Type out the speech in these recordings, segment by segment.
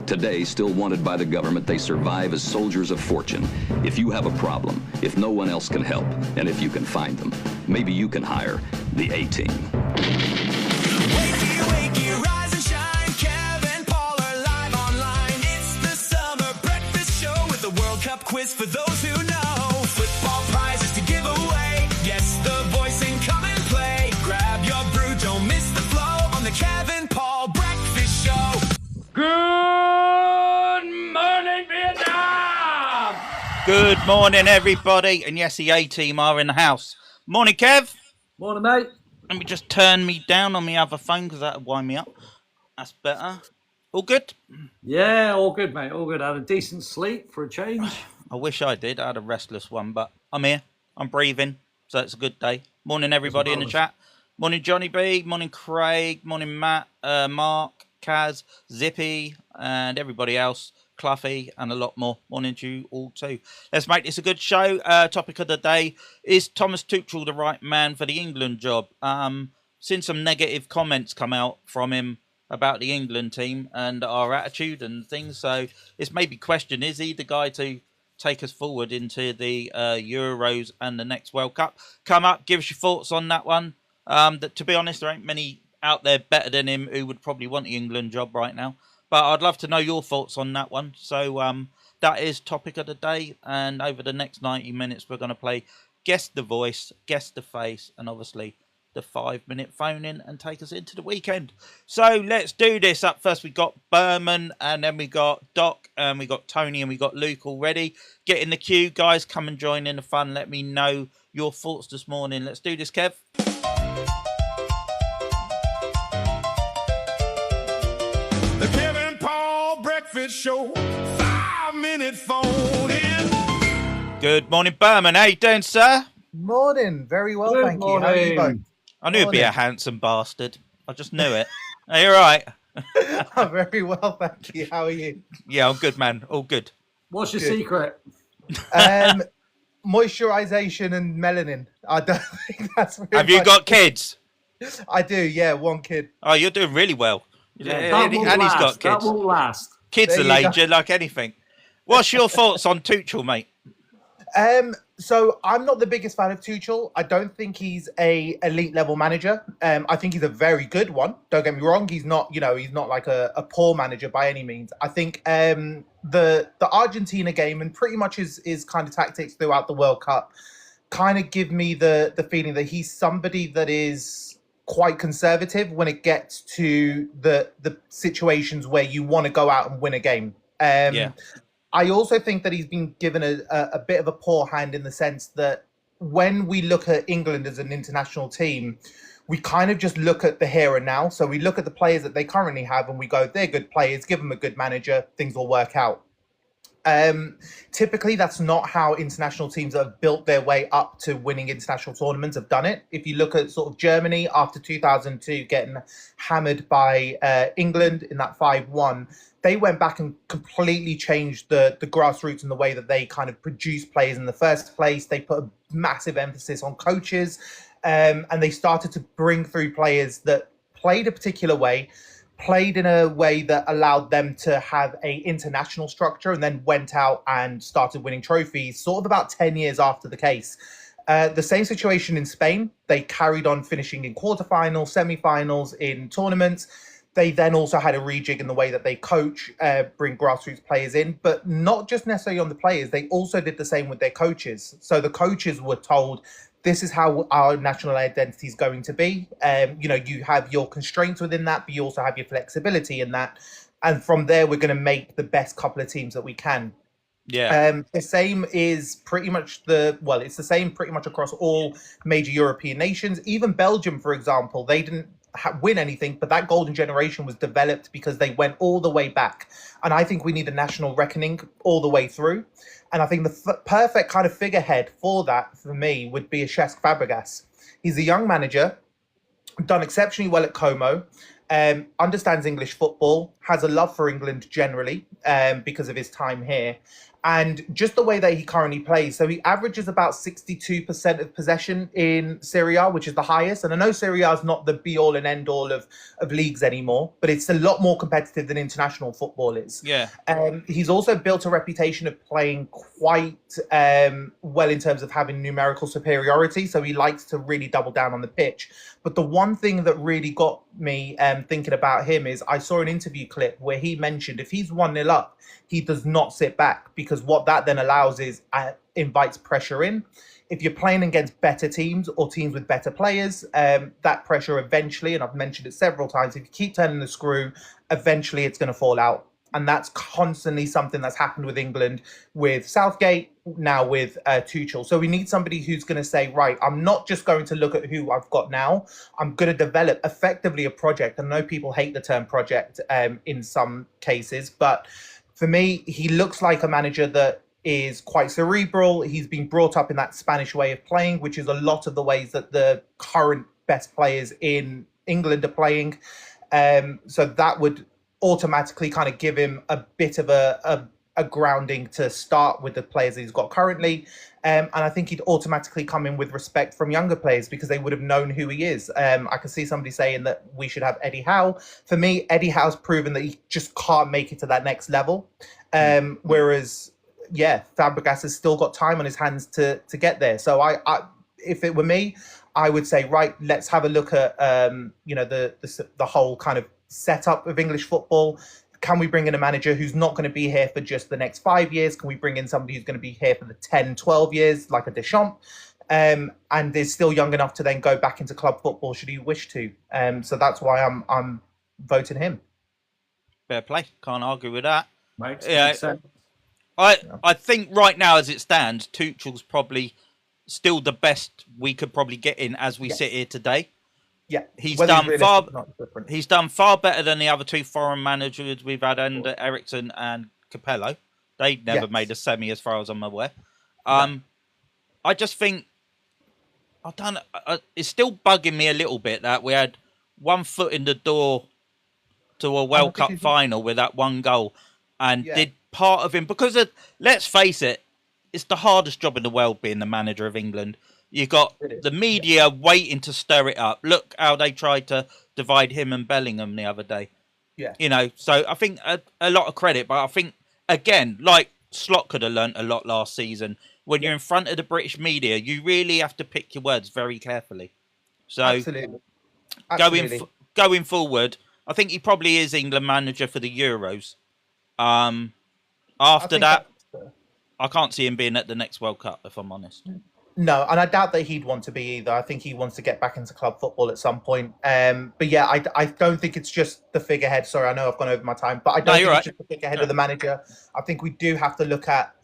Today, still wanted by the government, they survive as soldiers of fortune. If you have a problem, if no one else can help, and if you can find them, maybe you can hire the A-Team. Wakey, wakey, rise and shine. Kev and Paul are live online. It's the summer breakfast show with the World Cup quiz for those who know. Football prizes to give away. Guess the voice and come and play. Grab your brew, don't miss the flow on the Kev and Paul Breakfast Show. Good morning, Vietnam! Good morning, everybody. And yes, the A-Team are in the house. Morning, Kev. Morning, mate. Let me just turn me down on my other phone because that'll wind me up. That's better. All good? Yeah, all good, mate. All good. I had a decent sleep for a change. I wish I did. I had a restless one, but I'm here. I'm breathing, so it's a good day. Morning, everybody in the chat. Morning, Johnny B. Morning, Craig. Morning, Matt, Mark, Kaz, Zippy, and everybody else. Cluffy, and a lot more. Morning to you all too. Let's make this a good show. Topic of the day, is Thomas Tuchel the right man for the England job? Seen some negative comments come out from him about the England team and our attitude and things, so it's maybe question, is he the guy to take us forward into the Euros and the next World Cup? Come up, give us your thoughts on that one. That, to be honest, there ain't many out there better than him who would probably want the England job right now. But I'd love to know your thoughts on that one. So that is topic of the day. And over the next 90 minutes, we're going to play Guess the Voice, Guess the Face, and obviously the 5-minute phone in and take us into the weekend. So let's do this. Up first, we got Berman, and then we got Doc, and we got Tony, and we got Luke already. Get in the queue, guys. Come and join in the fun. Let me know your thoughts this morning. Let's do this, Kev. The Kev and Paul Breakfast Show. 5-minute phone in. Good morning, Berman. How you doing, sir? Morning, very well, Good thank you. How are you both? morning. I knew he'd be a handsome bastard. I just knew it. Are you all right? I'm very well, thank you. How are you? Yeah, I'm good, man. All good. What's your Good. secret? Moisturization and melanin. I don't think that's very Have you much- got kids? I do, yeah, one kid. Oh, you're doing really well. That and won't he's last. got That kids. won't last. Kids There will you age you like anything. What's your thoughts on Tuchel, mate? So I'm not the biggest fan of Tuchel. I don't think he's a elite level manager. I think he's a very good one. Don't get me wrong. He's not, he's not like a poor manager by any means. I think the Argentina game and pretty much his kind of tactics throughout the World Cup kind of give me the feeling that he's somebody that is quite conservative when it gets to the situations where you want to go out and win a game. Yeah. I also think that he's been given a bit of a poor hand in the sense that when we look at England as an international team, we kind of just look at the here and now. So we look at the players that they currently have and we go, they're good players, give them a good manager, things will work out. Typically, that's not how international teams that have built their way up to winning international tournaments have done it. If you look at sort of Germany after 2002 getting hammered by England in that 5-1, they went back and completely changed the grassroots and the way that they kind of produce players in the first place. They put a massive emphasis on coaches, and they started to bring through players that played a particular way, played in a way that allowed them to have a international structure, and then went out and started winning trophies sort of about 10 years after the case. The same situation in Spain. They carried on finishing in quarterfinals, semi-finals in tournaments. They then also had a rejig in the way that they coach, bring grassroots players in, but not just necessarily on the players. They also did the same with their coaches. So the coaches were told, this is how our national identity is going to be. You have your constraints within that, but you also have your flexibility in that. And from there, we're going to make the best couple of teams that we can. Yeah. The same is pretty much it's the same pretty much across all major European nations. Even Belgium, for example, they didn't win anything, but that golden generation was developed because they went all the way back. And I think we need a national reckoning all the way through. And I think the perfect kind of figurehead for that, for me, would be a Cesc Fabregas. He's a young manager, done exceptionally well at Como, understands English football, has a love for England generally because of his time here. And just the way that he currently plays, so he averages about 62% of possession in Serie A, which is the highest. And I know Serie A is not the be-all and end-all of leagues anymore, but it's a lot more competitive than international football is. Yeah. He's also built a reputation of playing quite well in terms of having numerical superiority, so he likes to really double down on the pitch. But the one thing that really got me thinking about him is I saw an interview clip where he mentioned if he's 1-0 up, he does not sit back, because what that then allows is invites pressure in. If you're playing against better teams or teams with better players, that pressure eventually, and I've mentioned it several times, if you keep turning the screw, eventually it's going to fall out. And that's constantly something that's happened with England, with Southgate, now with Tuchel. So we need somebody who's going to say, right, I'm not just going to look at who I've got now. I'm going to develop effectively a project. I know people hate the term project in some cases, but for me, he looks like a manager that is quite cerebral. He's been brought up in that Spanish way of playing, which is a lot of the ways that the current best players in England are playing. So that would automatically kind of give him a bit of a grounding to start with the players that he's got currently. And I think he'd automatically come in with respect from younger players because they would have known who he is. I can see somebody saying that we should have Eddie Howe. For me, Eddie Howe's proven that he just can't make it to that next level. Whereas, Fabregas has still got time on his hands to get there. So I if it were me, I would say, right, let's have a look at the whole kind of setup of English football. Can we bring in a manager who's not going to be here for just the next 5 years? Can we bring in somebody who's going to be here for the 10, 12 years, like a Deschamps, and is still young enough to then go back into club football should he wish to? So that's why I'm voting him. Fair play. Can't argue with that. Makes sense. I think right now, as it stands, Tuchel's probably still the best we could probably get in as we sit here today. Yeah, he's done far better than the other two foreign managers we've had under Ericsson and Capello. They never made a semi, as far as I'm aware. I just think it's still bugging me a little bit that we had 1 foot in the door to a World Cup final with that one goal, and did part of him because let's face it, it's the hardest job in the world being the manager of England. You got the media waiting to stir it up. Look how they tried to divide him and Bellingham the other day. Yeah, so I think a lot of credit, but I think again, like Slot could have learnt a lot last season. When you're in front of the British media, you really have to pick your words very carefully. So Absolutely. Going forward, I think he probably is England manager for the Euros. After that, I can't see him being at the next World Cup, if I'm honest. No, and I doubt that he'd want to be either. I think he wants to get back into club football at some point. But yeah, I don't think it's just the figurehead. Sorry, I know I've gone over my time, but I don't think it's just the figurehead of the manager. I think we do have to look at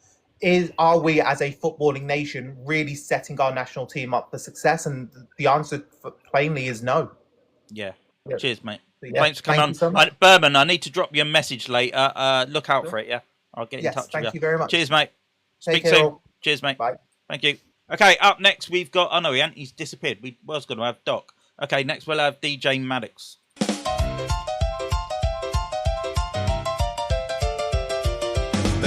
are we as a footballing nation really setting our national team up for success? And the answer plainly is no. Yeah. Cheers, mate. Thanks for coming on. So Berman, I need to drop you a message later. Look out for it, yeah? I'll get in touch with you. Thank you very much. Cheers, mate. Speak soon. All. Cheers, mate. Bye. Thank you. Okay, up next we've got... Oh, no, he hasn't. He's disappeared. We was going to have Doc. Okay, next we'll have DJ Maddox. The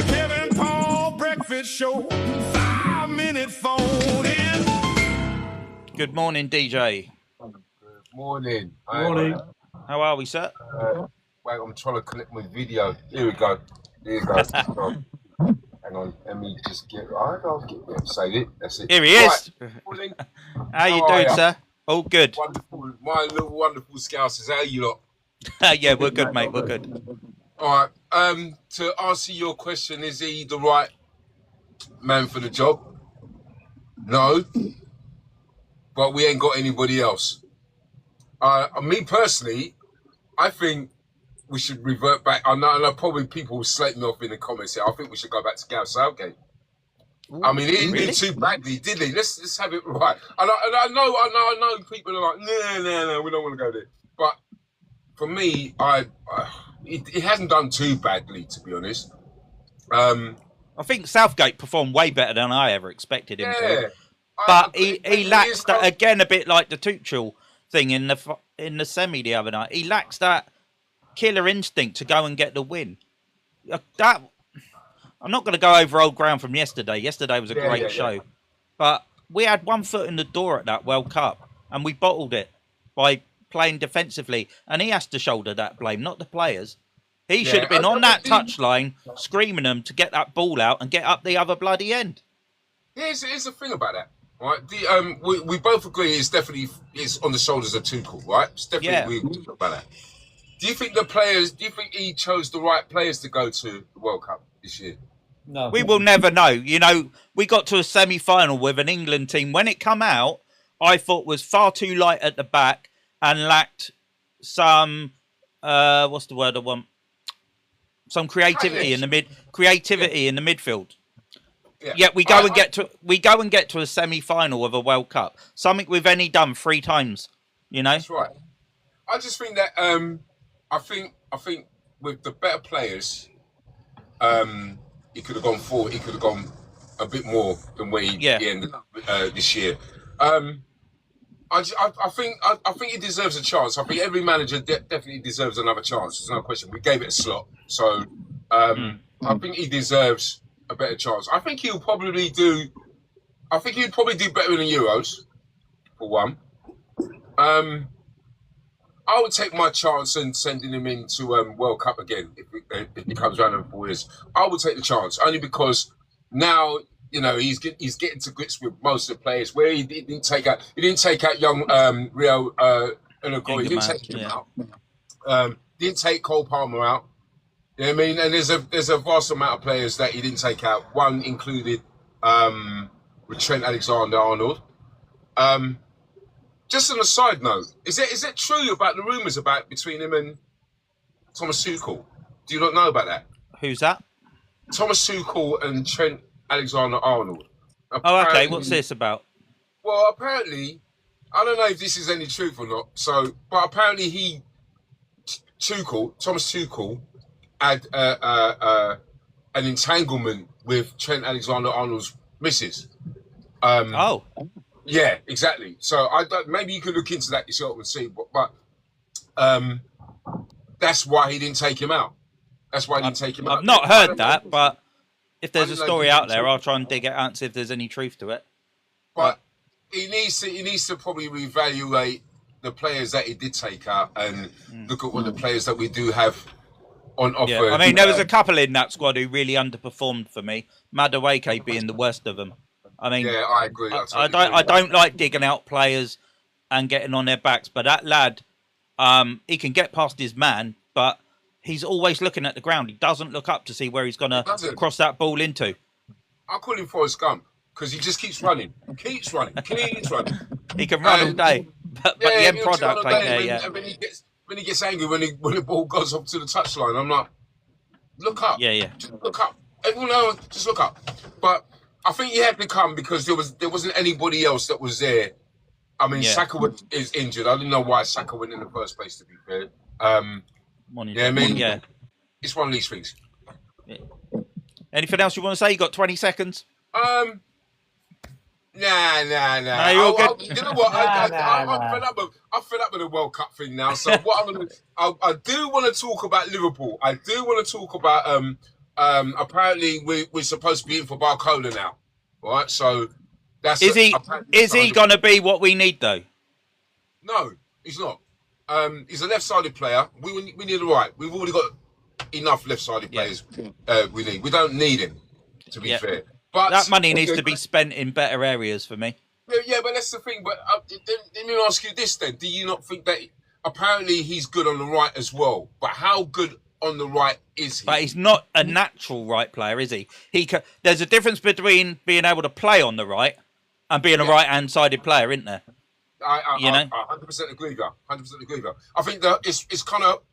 Kev Paul Breakfast Show. 5-minute phone in. Good morning, DJ. Good morning. Morning. How are we, sir? Wait, I'm trying to connect my video. Here we go. Here you go. Hang on, let me just get. Save it. That's it. Here he is. Morning. How you doing, sir? All good. Wonderful. My little wonderful scousers. How you lot? Yeah, we're good, mate. We're good. All right. To answer your question, is he the right man for the job? No. But we ain't got anybody else. Me personally, I think we should revert back. I know probably people will slate me off in the comments here. I think we should go back to Gareth Southgate. I mean, he didn't do too badly, did he? Let's have it right. And I know people are like, no, we don't want to go there. But for me, he hasn't done too badly, to be honest. I think Southgate performed way better than I ever expected him to. But he lacks that, again, a bit like the Tuchel thing in the semi the other night. He lacks that killer instinct to go and get the win. I'm not going to go over old ground from yesterday. Yesterday was a great show. Yeah. But we had one foot in the door at that World Cup, and we bottled it by playing defensively. And he has to shoulder that blame, not the players. He should have been on that touchline screaming them to get that ball out and get up the other bloody end. Here's the thing about that, right? We both agree it's on the shoulders of Tuchel, right? It's definitely we talk about that. Do you think he chose the right players to go to the World Cup this year? No. We will never know. You know, we got to a semi-final with an England team. When it come out, I thought was far too light at the back and lacked some, what's the word I want? Some creativity in the midfield. Yeah. Yet we go and get to a semi-final of a World Cup. Something we've only done 3 times. You know. That's right. I just think that I think with the better players, he could have gone forward. He could have gone a bit more than where he ended up this year. I think he deserves a chance. I think every manager definitely deserves another chance. There's no question. We gave it a slot, so I think he deserves a better chance. I think he'll probably do. I think he'd probably do better in the Euros, for one. I would take my chance and sending him into World Cup again if he comes around in 4 years. I would take the chance only because now he's getting to grips with most of the players. Where he didn't take out young Rio Uruguay. He didn't take him out. Didn't take Cole Palmer out. You know what I mean? And there's a vast amount of players that he didn't take out. One included with Trent Alexander-Arnold. Just on a side note, is it true about the rumours about between him and Thomas Tuchel? Do you not know about that? Who's that? Thomas Tuchel and Trent Alexander-Arnold. Oh, okay. What's this about? Well, apparently, I don't know if this is any truth or not. But apparently Thomas Tuchel, had an entanglement with Trent Alexander-Arnold's missus. Yeah, exactly. So maybe you could look into that yourself and see. But that's why he didn't take him out. I've not heard that, but if there's a story out there, I'll try and dig it out and see if there's any truth to it. But he needs to probably reevaluate the players that he did take out and look at what the players that we do have on offer. Yeah. I mean, there was a couple in that squad who really underperformed for me. Madueke being the worst of them. I mean, yeah, I agree. I don't like digging out players and getting on their backs, but that lad, he can get past his man, but he's always looking at the ground. He doesn't look up to see where he's going to cross that ball into. I call him Forrest Gump because he just keeps running. Keeps running. He can run all day, but the end product ain't there yet. And when he gets angry when the ball goes up to the touchline, I'm like, look up. Yeah. Just look up. Everyone knows, just look up. But I think he had to come because there wasn't anybody else that was there. I mean, Saka is injured. I didn't know why Saka went in the first place, to be fair. It's one of these things. Yeah. Anything else you want to say? You got 20 seconds. Nah. No, you're all good. You know what? I'm fed up with the World Cup thing now. So what I'm gonna, I do want to talk about Liverpool. I do want to talk about apparently we're supposed to be in for Barcola now, right? So that's is he gonna be what we need though? No, he's not. He's a left-sided player. We need a right. We've already got enough left-sided players. We don't need him, to be fair. But that money needs to be spent in better areas for me. Yeah, but that's the thing. But let me ask you this then: do you not think that apparently he's good on the right as well? But how good on the right is he? But he's not a natural right player, is he? There's a difference between being able to play on the right and being a right-hand-sided player, isn't there? I 100% agree with you. 100% agree with you. I think that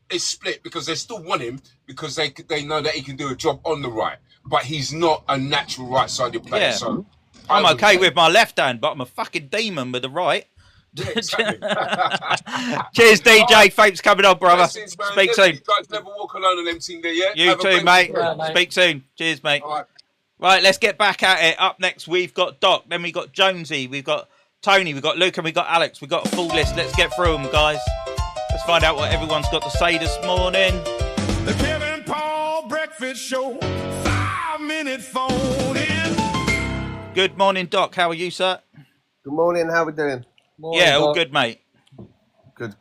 it's split because they still want him because they know that he can do a job on the right, but he's not a natural right-sided player. Yeah. So I'm okay with my left hand, but I'm a fucking demon with the right. Yeah, exactly. Cheers, DJ. Thanks for coming on, brother. Speak soon. You guys never walk alone on them team there, yeah? You too, mate. Speak soon. Cheers, mate. All right. Right, let's get back at it. Up next, we've got Doc. Then we've got Jonesy. We've got Tony. We've got Luke. And we've got Alex. We've got a full list. Let's get through them, guys. Let's find out what everyone's got to say this morning. The Kev Paul Breakfast Show. 5 5-minute phone in. Good morning, Doc. How are you, sir? Good morning, how we doing? Yeah, all good, mate. Good.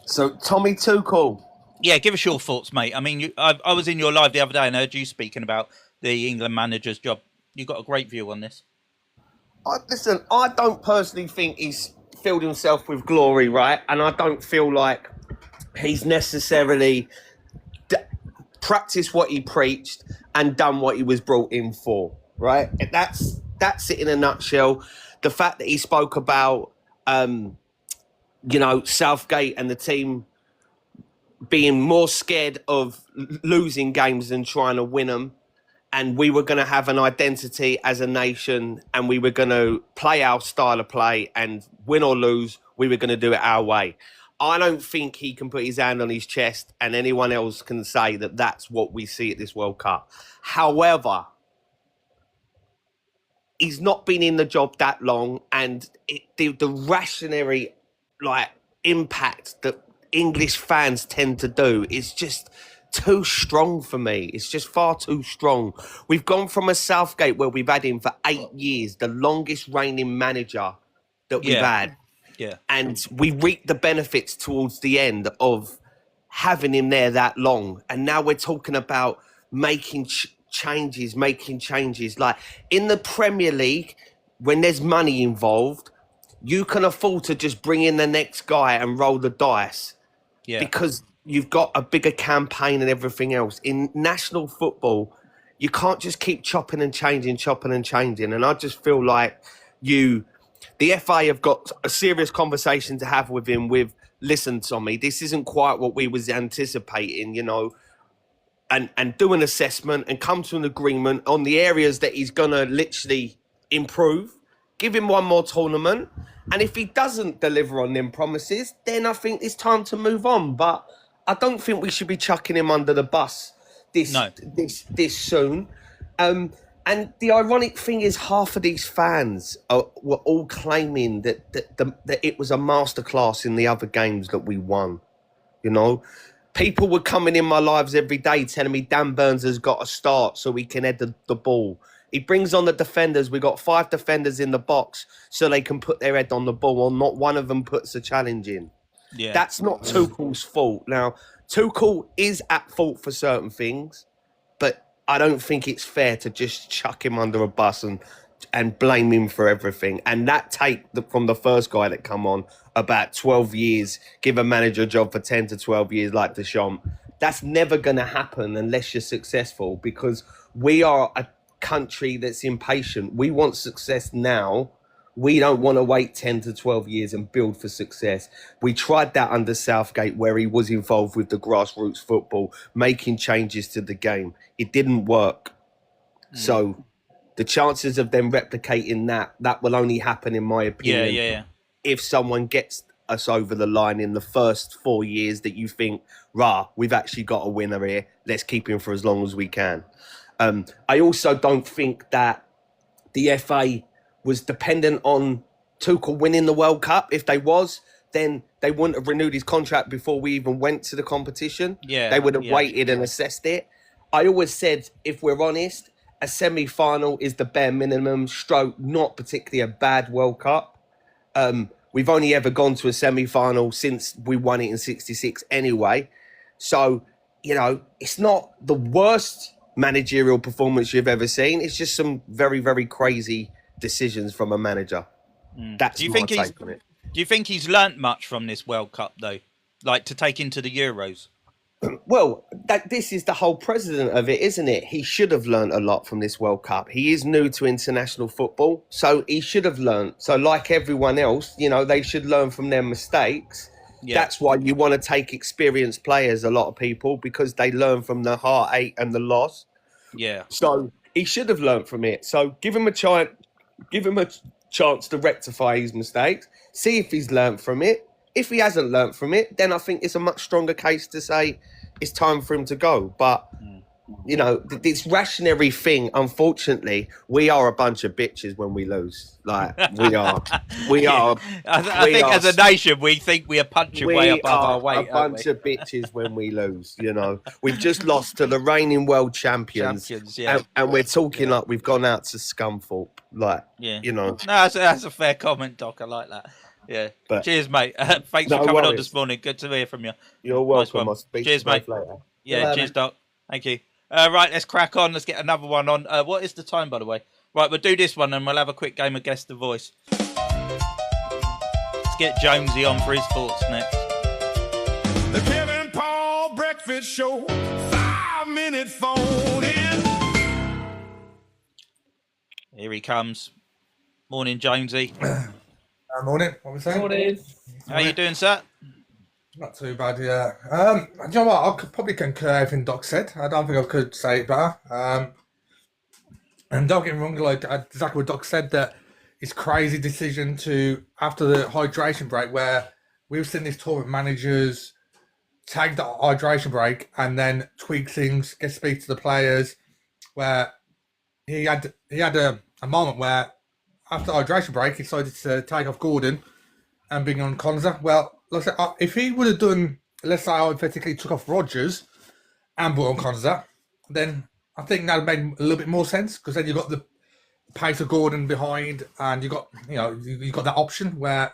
So, Tommy Tuchel. Yeah, give us your thoughts, mate. I mean, I was in your live the other day and heard you speaking about the England manager's job. You got a great view on this. Listen, I don't personally think he's filled himself with glory, right? And I don't feel like he's necessarily practiced what he preached and done what he was brought in for, right? That's it in a nutshell. The fact that he spoke about, Southgate and the team being more scared of losing games than trying to win them. And we were going to have an identity as a nation and we were going to play our style of play and win or lose, we were going to do it our way. I don't think he can put his hand on his chest and anyone else can say that that's what we see at this World Cup. However, he's not been in the job that long and the rationary impact that English fans tend to do is just too strong for me. It's just far too strong. We've gone from a Southgate where we've had him for 8 years, the longest reigning manager that we've had. Yeah. And we reaped the benefits towards the end of having him there that long. And now we're talking about making changes. Like in the Premier League, when there's money involved, you can afford to just bring in the next guy and roll the dice. Yeah. Because you've got a bigger campaign and everything else. In national football, you can't just keep chopping and changing. And I just feel like the FA have got a serious conversation to have with him listen, Tommy, this isn't quite what we was anticipating, and do an assessment and come to an agreement on the areas that he's going to literally improve. Give him one more tournament. And if he doesn't deliver on them promises, then I think it's time to move on. But I don't think we should be chucking him under the bus this soon. And the ironic thing is half of these fans were all claiming that it was a masterclass in the other games that we won. People were coming in my lives every day telling me Dan Burns has got to start so he can head the ball. He brings on the defenders. We got 5 defenders in the box so they can put their head on the ball, or not one of them puts a challenge in. Yeah. That's not Tuchel's fault. Now, Tuchel is at fault for certain things, but I don't think it's fair to just chuck him under a bus and blame him for everything. And that take from the first guy that come on about 12 years, give a manager a job for 10 to 12 years like Deschamps, that's never going to happen unless you're successful, because we are a country that's impatient. We want success now. We don't want to wait 10 to 12 years and build for success. We tried that under Southgate, where he was involved with the grassroots football, making changes to the game. It didn't work. So the chances of them replicating that will only happen, in my opinion, if someone gets us over the line in the first 4 years that you think, we've actually got a winner here. Let's keep him for as long as we can. I also don't think that the FA was dependent on Tuchel winning the World Cup. If they was, then they wouldn't have renewed his contract before we even went to the competition. Yeah, they would have waited and assessed it. I always said, if we're honest, a semi-final is the bare minimum, stroke not particularly a bad World Cup. We've only ever gone to a semi-final since we won it in '66 anyway. So, it's not the worst managerial performance you've ever seen. It's just some very, very crazy decisions from a manager. That's my take on it. Do you think he's learnt much from this World Cup, though? Like to take into the Euros? Well, this is the whole precedent of it, isn't it? He should have learnt a lot from this World Cup. He is new to international football, so he should have learnt. So like everyone else, they should learn from their mistakes. Yeah. That's why you want to take experienced players, a lot of people, because they learn from the heartache and the loss. Yeah. So he should have learnt from it. So give him a chance to rectify his mistakes, see if he's learnt from it. If he hasn't learnt from it, then I think it's a much stronger case to say it's time for him to go. But you know, this rationary thing, unfortunately, we are a bunch of bitches when we lose. Like, we are. I think as a nation, we think we are punching way above our weight. A bunch of bitches when we lose, you know. We've just lost to the reigning world champions. Yeah. And we're talking like we've gone out to Scunthorpe. Like, you know. No, that's a fair comment, Doc. I like that. Yeah. But, cheers, mate. Thanks for coming on this morning. Good to hear from you. You're welcome. Nice I'll speak cheers, to you mate. later. Yeah, cheers, Doc. Thank you. Right, let's crack on. Let's get another one on. What is the time, by the way? Right, we'll do this one and we'll have a quick game of Guess the Voice. Let's get Jonesy on for his thoughts next. The Kev Paul Breakfast Show, 5-minute phone in. Here he comes. Morning, Jonesy. Morning. What was that? Morning. How you doing, sir? Not too bad, yeah. You know what? I could probably concur everything Doc said. I don't think I could say it better. And don't get me wrong, like exactly what Doc said, that it's crazy decision to, after the hydration break, where we've seen these tournament managers take the hydration break and then tweak things, get to speak to the players, where he had a moment where after the hydration break he decided to take off Gordon and bring on Konza. Well, like I said, if he would have done, let's say I hypothetically took off Rodgers and brought on Konza, then I think that would make a little bit more sense, because then you've got the pace of Gordon behind and you got that option where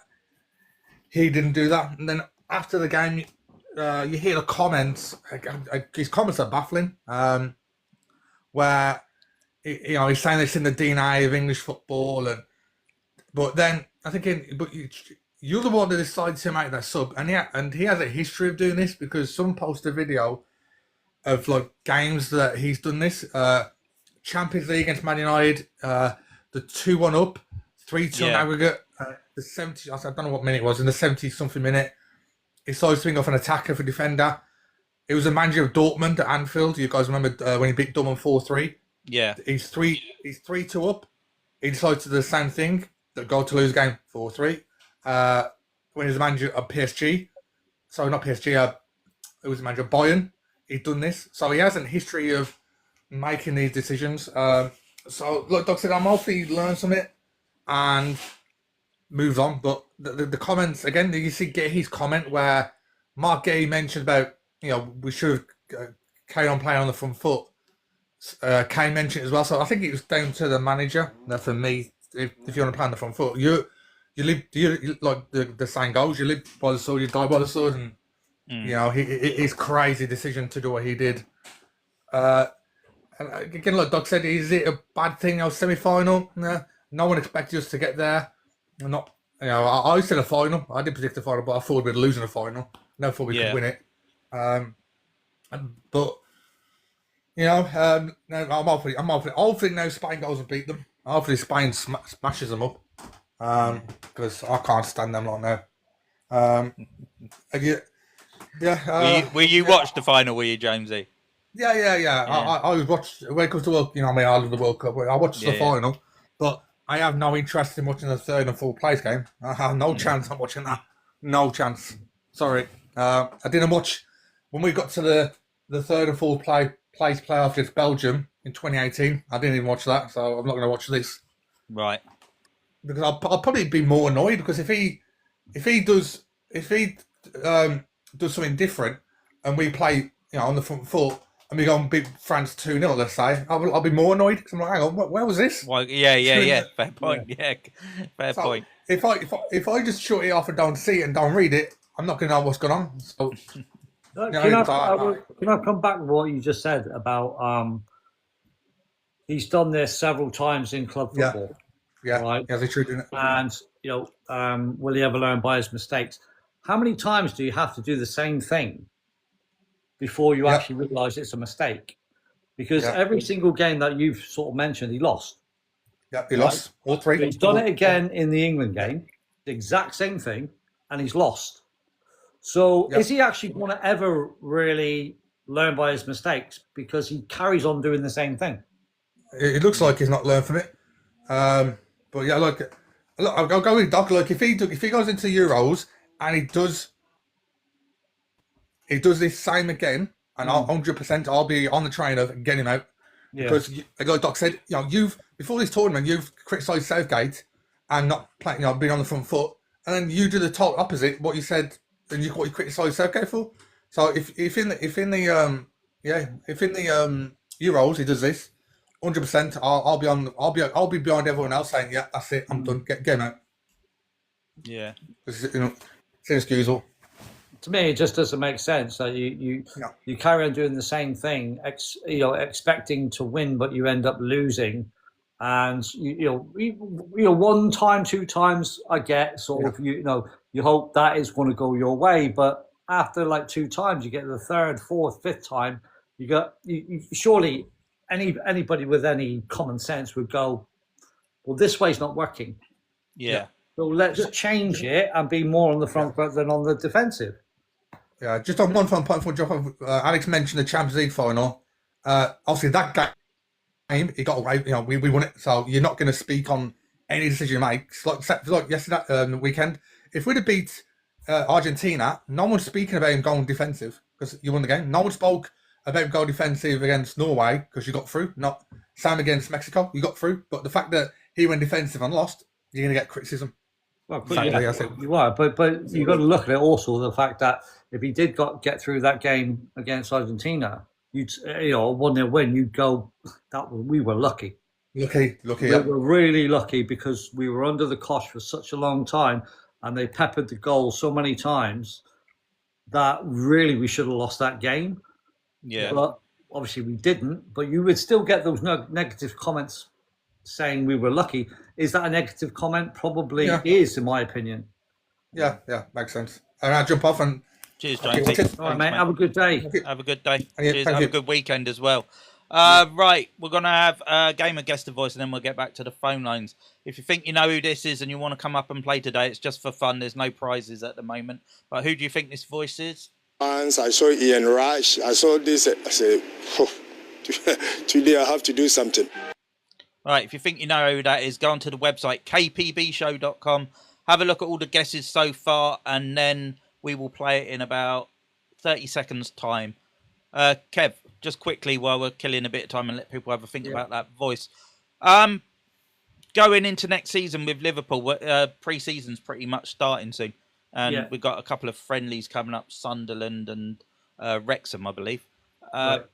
he didn't do that. And then after the game, you hear the comments. His comments are baffling. Where he's saying it's in the DNA of English football, but then I think you're the one that decided to make that sub, and he has a history of doing this, because someone posted a video of like games that he's done this. Champions League against Man United, the 2-1 up, 3-2 on aggregate, the 70. I don't know what minute it was, in the 70-something minute. He started swinging off an attacker for defender. It was a manager of Dortmund at Anfield. You guys remember when he beat Dortmund 4-3? Yeah. He's 3-2 up. He decided to do the same thing, that goal to lose game 4-3. When he was a manager of PSG, sorry, not PSG, it was a manager of Bayern. He'd done this, so he has a history of making these decisions. So, like Doc said, I'm hopefully he learns from it and moves on. But the comments again, you see, get his comment where Mark Gay mentioned about, we should have carried on playing on the front foot. Kane mentioned it as well. So I think it was down to the manager. Now, for me, if you want to play on the front foot, you like the saying goes, you live by the sword, you die by the sword, and his crazy decision to do what he did. And again, like Doug said, is it a bad thing? Semi-final? No one expected us to get there. I said a final. I did predict a final, but I thought we'd lose in a final. Never thought we could win it. But I'm hopefully now Spain goes and beat them. Hopefully Spain smashes them up, because I can't stand them like now. Will you watch the final? Were you, Jamesy? Yeah. I watched when it comes to World. I love the World Cup. I watched the final, but I have no interest in watching the third and fourth place game. I have no chance on watching that. No chance. Sorry. I didn't watch when we got to the third and fourth place playoff against Belgium in 2018. I didn't even watch that, so I'm not going to watch this. Right. Because I'll probably be more annoyed, because if he does something different and we play on the front foot and we go and beat France 2-0, let's say, I'll be more annoyed, because I'm like, hang on, where was this? Well, yeah. Fair point. Yeah, fair point. If I just shut it off and don't see it and don't read it, I'm not going to know what's going on. So, can I come back to what you just said about he's done this several times in club football. Yeah, right? Yeah, they should do it. And will he ever learn by his mistakes? How many times do you have to do the same thing before you actually realise it's a mistake? Because every single game that you've sort of mentioned, he lost. Yeah, he lost all three. But he's done it again in the England game, the exact same thing, and he's lost. So is he actually going to ever really learn by his mistakes? Because he carries on doing the same thing. It looks like he's not learned from it. But yeah, look, I'll go with Doc. Like if he goes into Euros and he does this same again, and 100% I'll be on the train of getting him out. Yeah. Because, like Doc said, you've before this tournament, you've criticised Southgate and not playing, being on the front foot, and then you do the total opposite. What you said, and what you criticised Southgate for. So if in the Euros he does this, 100%, I'll be behind everyone else saying, yeah, that's it, I'm done, get him out. Yeah, It's inexcusable. To me, it just doesn't make sense that you carry on doing the same thing, expecting to win, but you end up losing. And one time, two times, I get sort of you hope that is going to go your way, but after like two times, you get the third, fourth, fifth time, you surely anybody with any common sense would go, well, this way's not working. Yeah. So let's change it and be more on the front foot than on the defensive. Yeah, just on one fun point for drop off. Alex mentioned the Champions League final. Obviously, that game it got away. We won it. So you're not going to speak on any decision you make. Like yesterday, the weekend, if we'd have beat Argentina, no one's speaking about him going defensive because you won the game. No one spoke about going defensive against Norway because you got through. Not same against Mexico, you got through. But the fact that he went defensive and lost, you're going to get criticism. Well, you are, but you've got to look at it also the fact that if he did get through that game against Argentina, you'd 1-0 win, you'd go we were lucky. Lucky. We were really lucky because we were under the cosh for such a long time, and they peppered the goal so many times that really we should have lost that game. Yeah, but obviously we didn't. But you would still get those negative comments saying we were lucky. Is that a negative comment? Probably is, in my opinion. Yeah, makes sense. And I'll jump off and cheers, James. All right, mate. Have a good day. Have a good day. Cheers. Have a good weekend as well. Right, we're going to have a game of Guess the Voice, and then we'll get back to the phone lines. If you think you know who this is and you want to come up and play today, it's just for fun. There's no prizes at the moment. But who do you think this voice is? Once I saw Ian Rush, I saw this, I said, today I have to do something. Right, if you think you know who that is, go onto the website, kpbshow.com. Have a look at all the guesses so far, and then we will play it in about 30 seconds' time. Kev, just quickly while we're killing a bit of time and let people have a think about that voice. Going into next season with Liverpool, pre-season's pretty much starting soon. And we've got a couple of friendlies coming up, Sunderland and Wrexham, I believe. Right.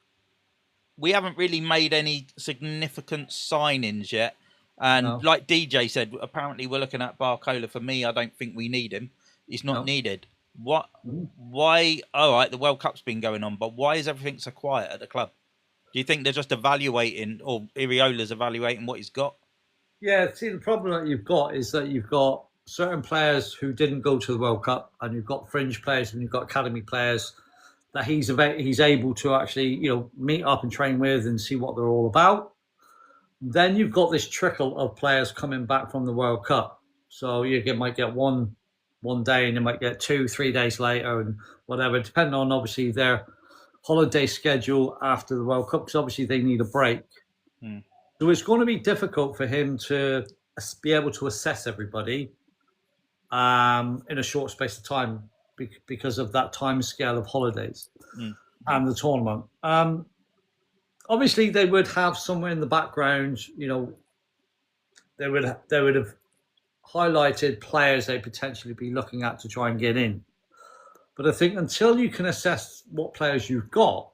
We haven't really made any significant signings yet. And like DJ said, apparently we're looking at Barcola. For me, I don't think we need him. He's not needed. Why? All right, the World Cup's been going on, but why is everything so quiet at the club? Do you think they're just evaluating, or Iriola's evaluating what he's got? Yeah, see, the problem that you've got is that you've got certain players who didn't go to the World Cup, and you've got fringe players and you've got academy players that he's able to actually, meet up and train with and see what they're all about. Then you've got this trickle of players coming back from the World Cup. So you might get one day and you might get 2-3 days later and whatever, depending on obviously their holiday schedule after the World Cup, because obviously they need a break. So it's going to be difficult for him to be able to assess everybody in a short space of time because of that time scale of holidays and the tournament. Obviously, they would have somewhere in the background, they would have highlighted players they potentially be looking at to try and get in. But I think until you can assess what players you've got,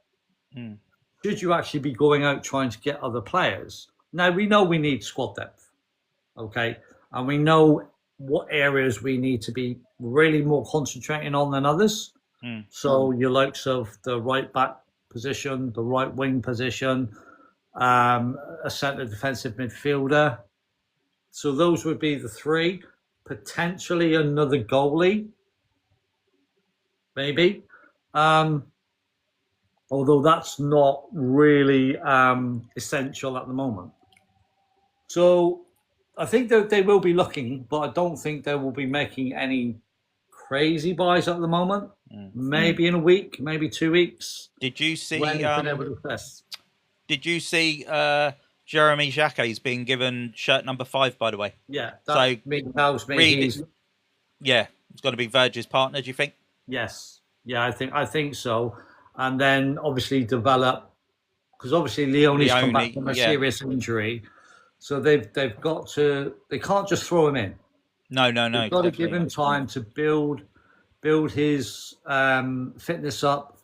should you actually be going out trying to get other players? Now, we know we need squad depth, okay? And we know what areas we need to be really more concentrating on than others. So your likes of the right back position, the right wing position, a centre defensive midfielder. So those would be the three. Potentially another goalie, maybe. Although that's not really essential at the moment. So I think that they will be looking, but I don't think they will be making any crazy buys at the moment. Maybe in a week, maybe 2 weeks. Did you see? Did you see Jeremy Jacquet's being given shirt number 5? By the way, tells me it's got to be Virgil's partner. Do you think? Yes, I think so. and then obviously develop, because obviously Leone's come back Leone, from a yeah. serious injury, so they've got to, they can't just throw him in. No, They've got to give definitely him not. time to build his fitness up,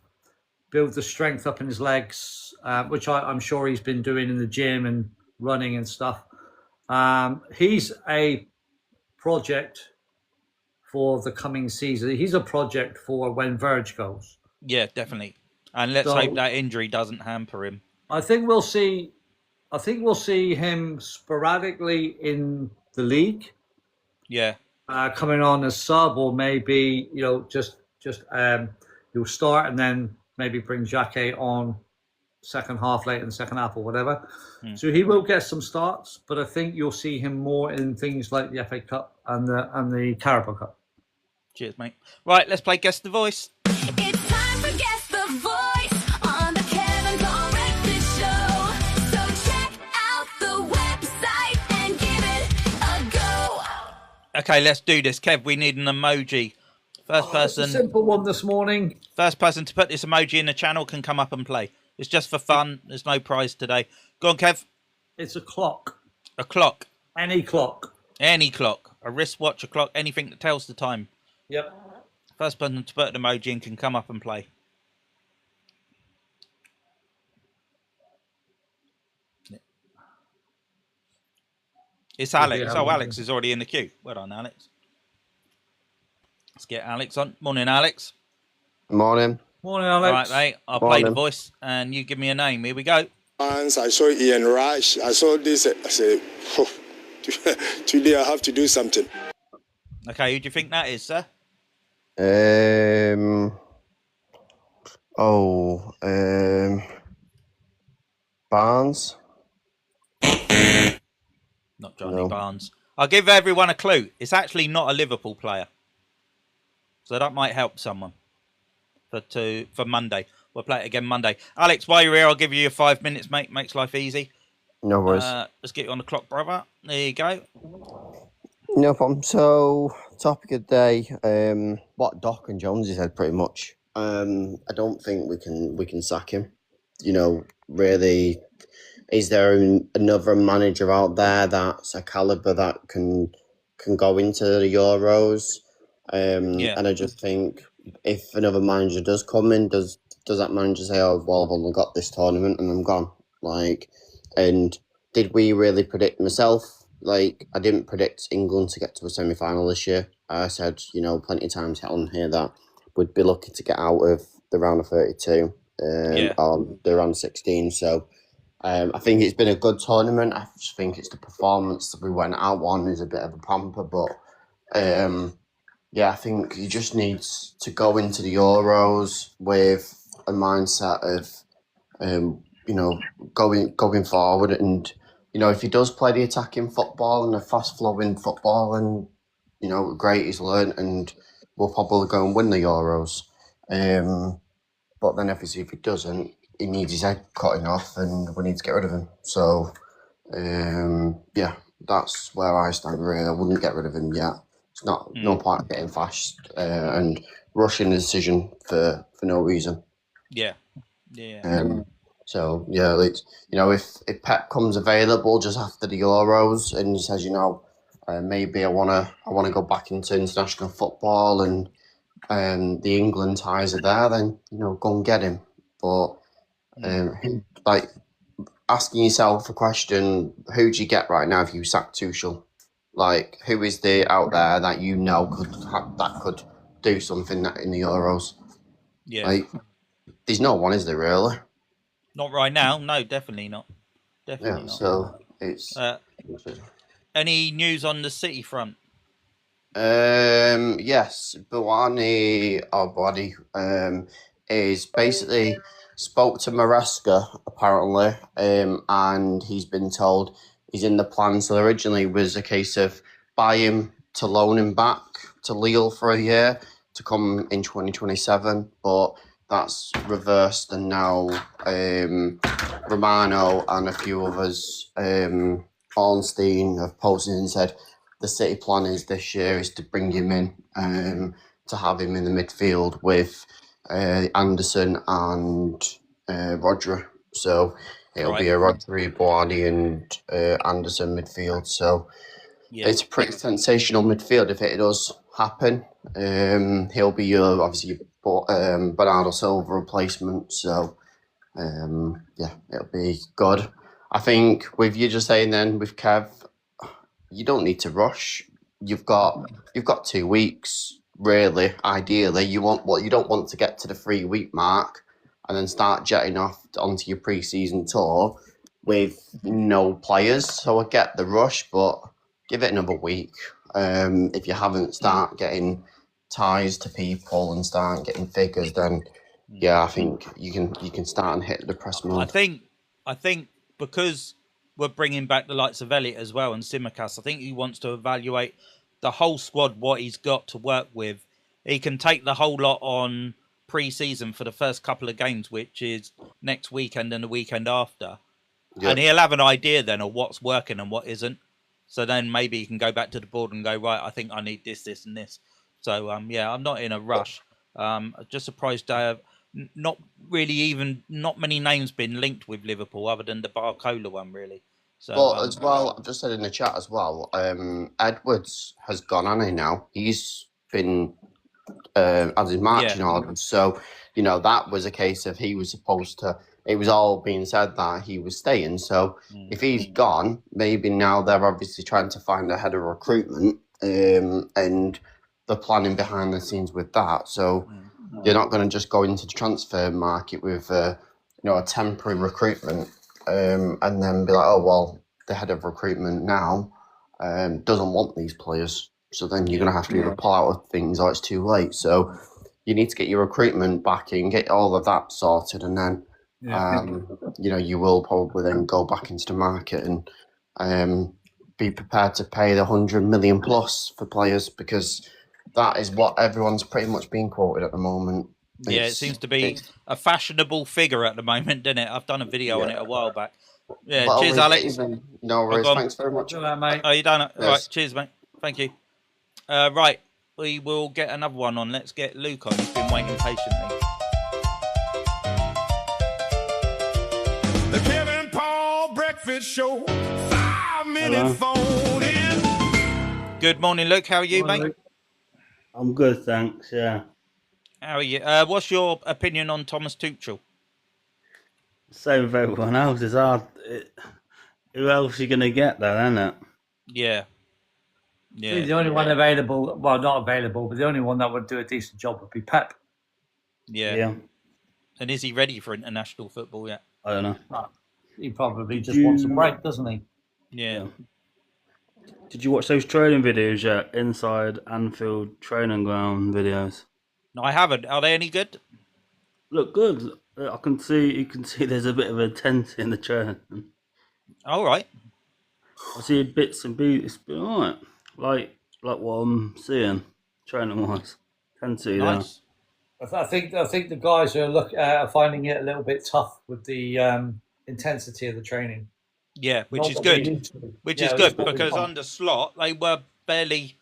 build the strength up in his legs, which I'm sure he's been doing in the gym and running and stuff. He's a project for the coming season. He's a project for when Verge goes. Yeah, definitely. And let's hope that injury doesn't hamper him. I think we'll see him sporadically in the league. Yeah. Coming on as sub, or maybe just he'll start and then maybe bring Jacquet on second half, late in the second half or whatever. So he will get some starts, but I think you'll see him more in things like the FA Cup and the Carabao Cup. Cheers, mate. Right, let's play Guess the Voice. It's time for Guess the Voice on the Kev Paul Breakfast Show. So check out the website and give it a go. Okay, let's do this. Kev, we need an emoji. First person. It's a simple one this morning. First person to put this emoji in the channel can come up and play. It's just for fun. There's no prize today. Go on, Kev. It's a clock. A clock. Any clock. Any clock. A wristwatch, a clock, anything that tells the time. Yep. First person to put an emoji in can come up and play. It's Alex. Oh, Alex is already in the queue. Well done, Alex. Let's get Alex on. Morning, Alex. Morning. Morning, Alex. All right, mate. I'll play the voice and you give me a name. Here we go. Once I saw Ian Rush, I saw this, I said, oh, today I have to do something. Okay, who do you think that is, sir? Barnes. Not Johnny Barnes. I'll give everyone a clue. It's actually not a Liverpool player. So that might help someone for Monday. We'll play it again Monday. Alex, while you're here, I'll give you your 5 minutes, mate. Makes life easy. No worries. Let's get you on the clock, brother. There you go. No problem. So, topic of the day, what Doc and Jonesy said pretty much. I don't think we can sack him. Really, is there another manager out there that's a caliber that can go into the Euros? And I just think if another manager does come in, does that manager say, "Oh, well, I've only got this tournament and I'm gone"? And did we really predict myself? I didn't predict England to get to a semi-final this year. I said, plenty of times on here that we'd be lucky to get out of the round of 32 or the round of 16. So I think it's been a good tournament. I just think it's the performance that we went out on is a bit of a pamper. But, I think he just needs to go into the Euros with a mindset of, going forward. And, if he does play the attacking football and the fast-flowing football, and, great, he's learned, and we'll probably go and win the Euros. But then, obviously, if he doesn't, he needs his head cutting off, and we need to get rid of him. So, that's where I stand, really. I wouldn't get rid of him yet. It's no point getting fast and rushing a decision for no reason. Yeah. If Pep comes available just after the Euros and he says, maybe I wanna go back into international football and the England ties are there, then go and get him. But asking yourself a question: who do you get right now if you sack Tuchel? Who is there out there that could do something in the Euros? Yeah. There's no one, is there really? Not right now. No, definitely not. Definitely not. So it's. Any news on the City front? Yes, Buwani, our body, is basically spoke to Maresca apparently, and he's been told he's in the plan. So originally it was a case of buy him to loan him back to Lille for a year to come in 2027, but that's reversed, and now Romano and a few others, Ornstein, have posted and said the City plan is this year is to bring him in, to have him in the midfield with Anderson and Rodri. So it'll be a Rodri, Boadi and Anderson midfield. So it's a pretty sensational midfield if it does happen. He'll be obviously Bernardo Silva replacement. So it'll be good. I think with you just saying then with Kev, you don't need to rush. You've got 2 weeks. Really, ideally, you don't want to get to the 3-week mark and then start jetting off onto your pre-season tour with no players. So I get the rush, but give it another week. If you haven't start getting ties to people and start getting figures, then I think you can start and hit the press mode. I think because we're bringing back the likes of Elliott as well and Simicast, I think he wants to evaluate the whole squad, what he's got to work with. He can take the whole lot on pre-season for the first couple of games, which is next weekend and the weekend after. And he'll have an idea then of what's working and what isn't. So then maybe he can go back to the board and go, right, I think I need this, this and this. So, I'm not in a rush. Just surprised not many names been linked with Liverpool other than the Barcola one, really. So, but as well, I've just said in the chat as well, Edwards has gone on here now. He's been as in marching orders. So, that was a case of he was supposed to, it was all being said that he was staying. So if he's gone, maybe now they're obviously trying to find a head of recruitment and the planning behind the scenes with that. So you're not going to just go into the transfer market with, a temporary recruitment and then be like, oh, well, the head of recruitment now doesn't want these players. So then you're going to have to either pull out of things or it's too late. So you need to get your recruitment back in, get all of that sorted, and then, you will probably then go back into the market and be prepared to pay the 100 million plus for players, because that is what everyone's pretty much being quoted at the moment. It seems to be a fashionable figure at the moment, doesn't it? I've done a video on it a while back. Yeah, but cheers, Alex. No worries, thanks very much. Hello, mate. Oh, you done it? Yes. Right, cheers, mate. Thank you. Right, we will get another one on. Let's get Luke on. He's been waiting patiently. The Kev Paul Breakfast Show. 5-minute phone in. Good morning, Luke. How are you, mate? Luke. I'm good, thanks. Yeah. How are you? What's your opinion on Thomas Tuchel? Same with everyone else. It's hard. Who else are you going to get there, isn't it? Yeah. Yeah. The only one available, well, not available, but the only one that would do a decent job would be Pep. Yeah. And is he ready for international football yet? I don't know. He probably just wants a break, doesn't he? Yeah. Did you watch those training videos yet? Inside Anfield training ground videos? No, I haven't. Are they any good? Look good. You can see there's a bit of intensity in the training. All right. I see bits and pieces. It's been all right. Like what I'm seeing, training wise. Intensity nice. I think the guys are finding it a little bit tough with the intensity of the training. Yeah, which is good. Which is good because under Slot they were barely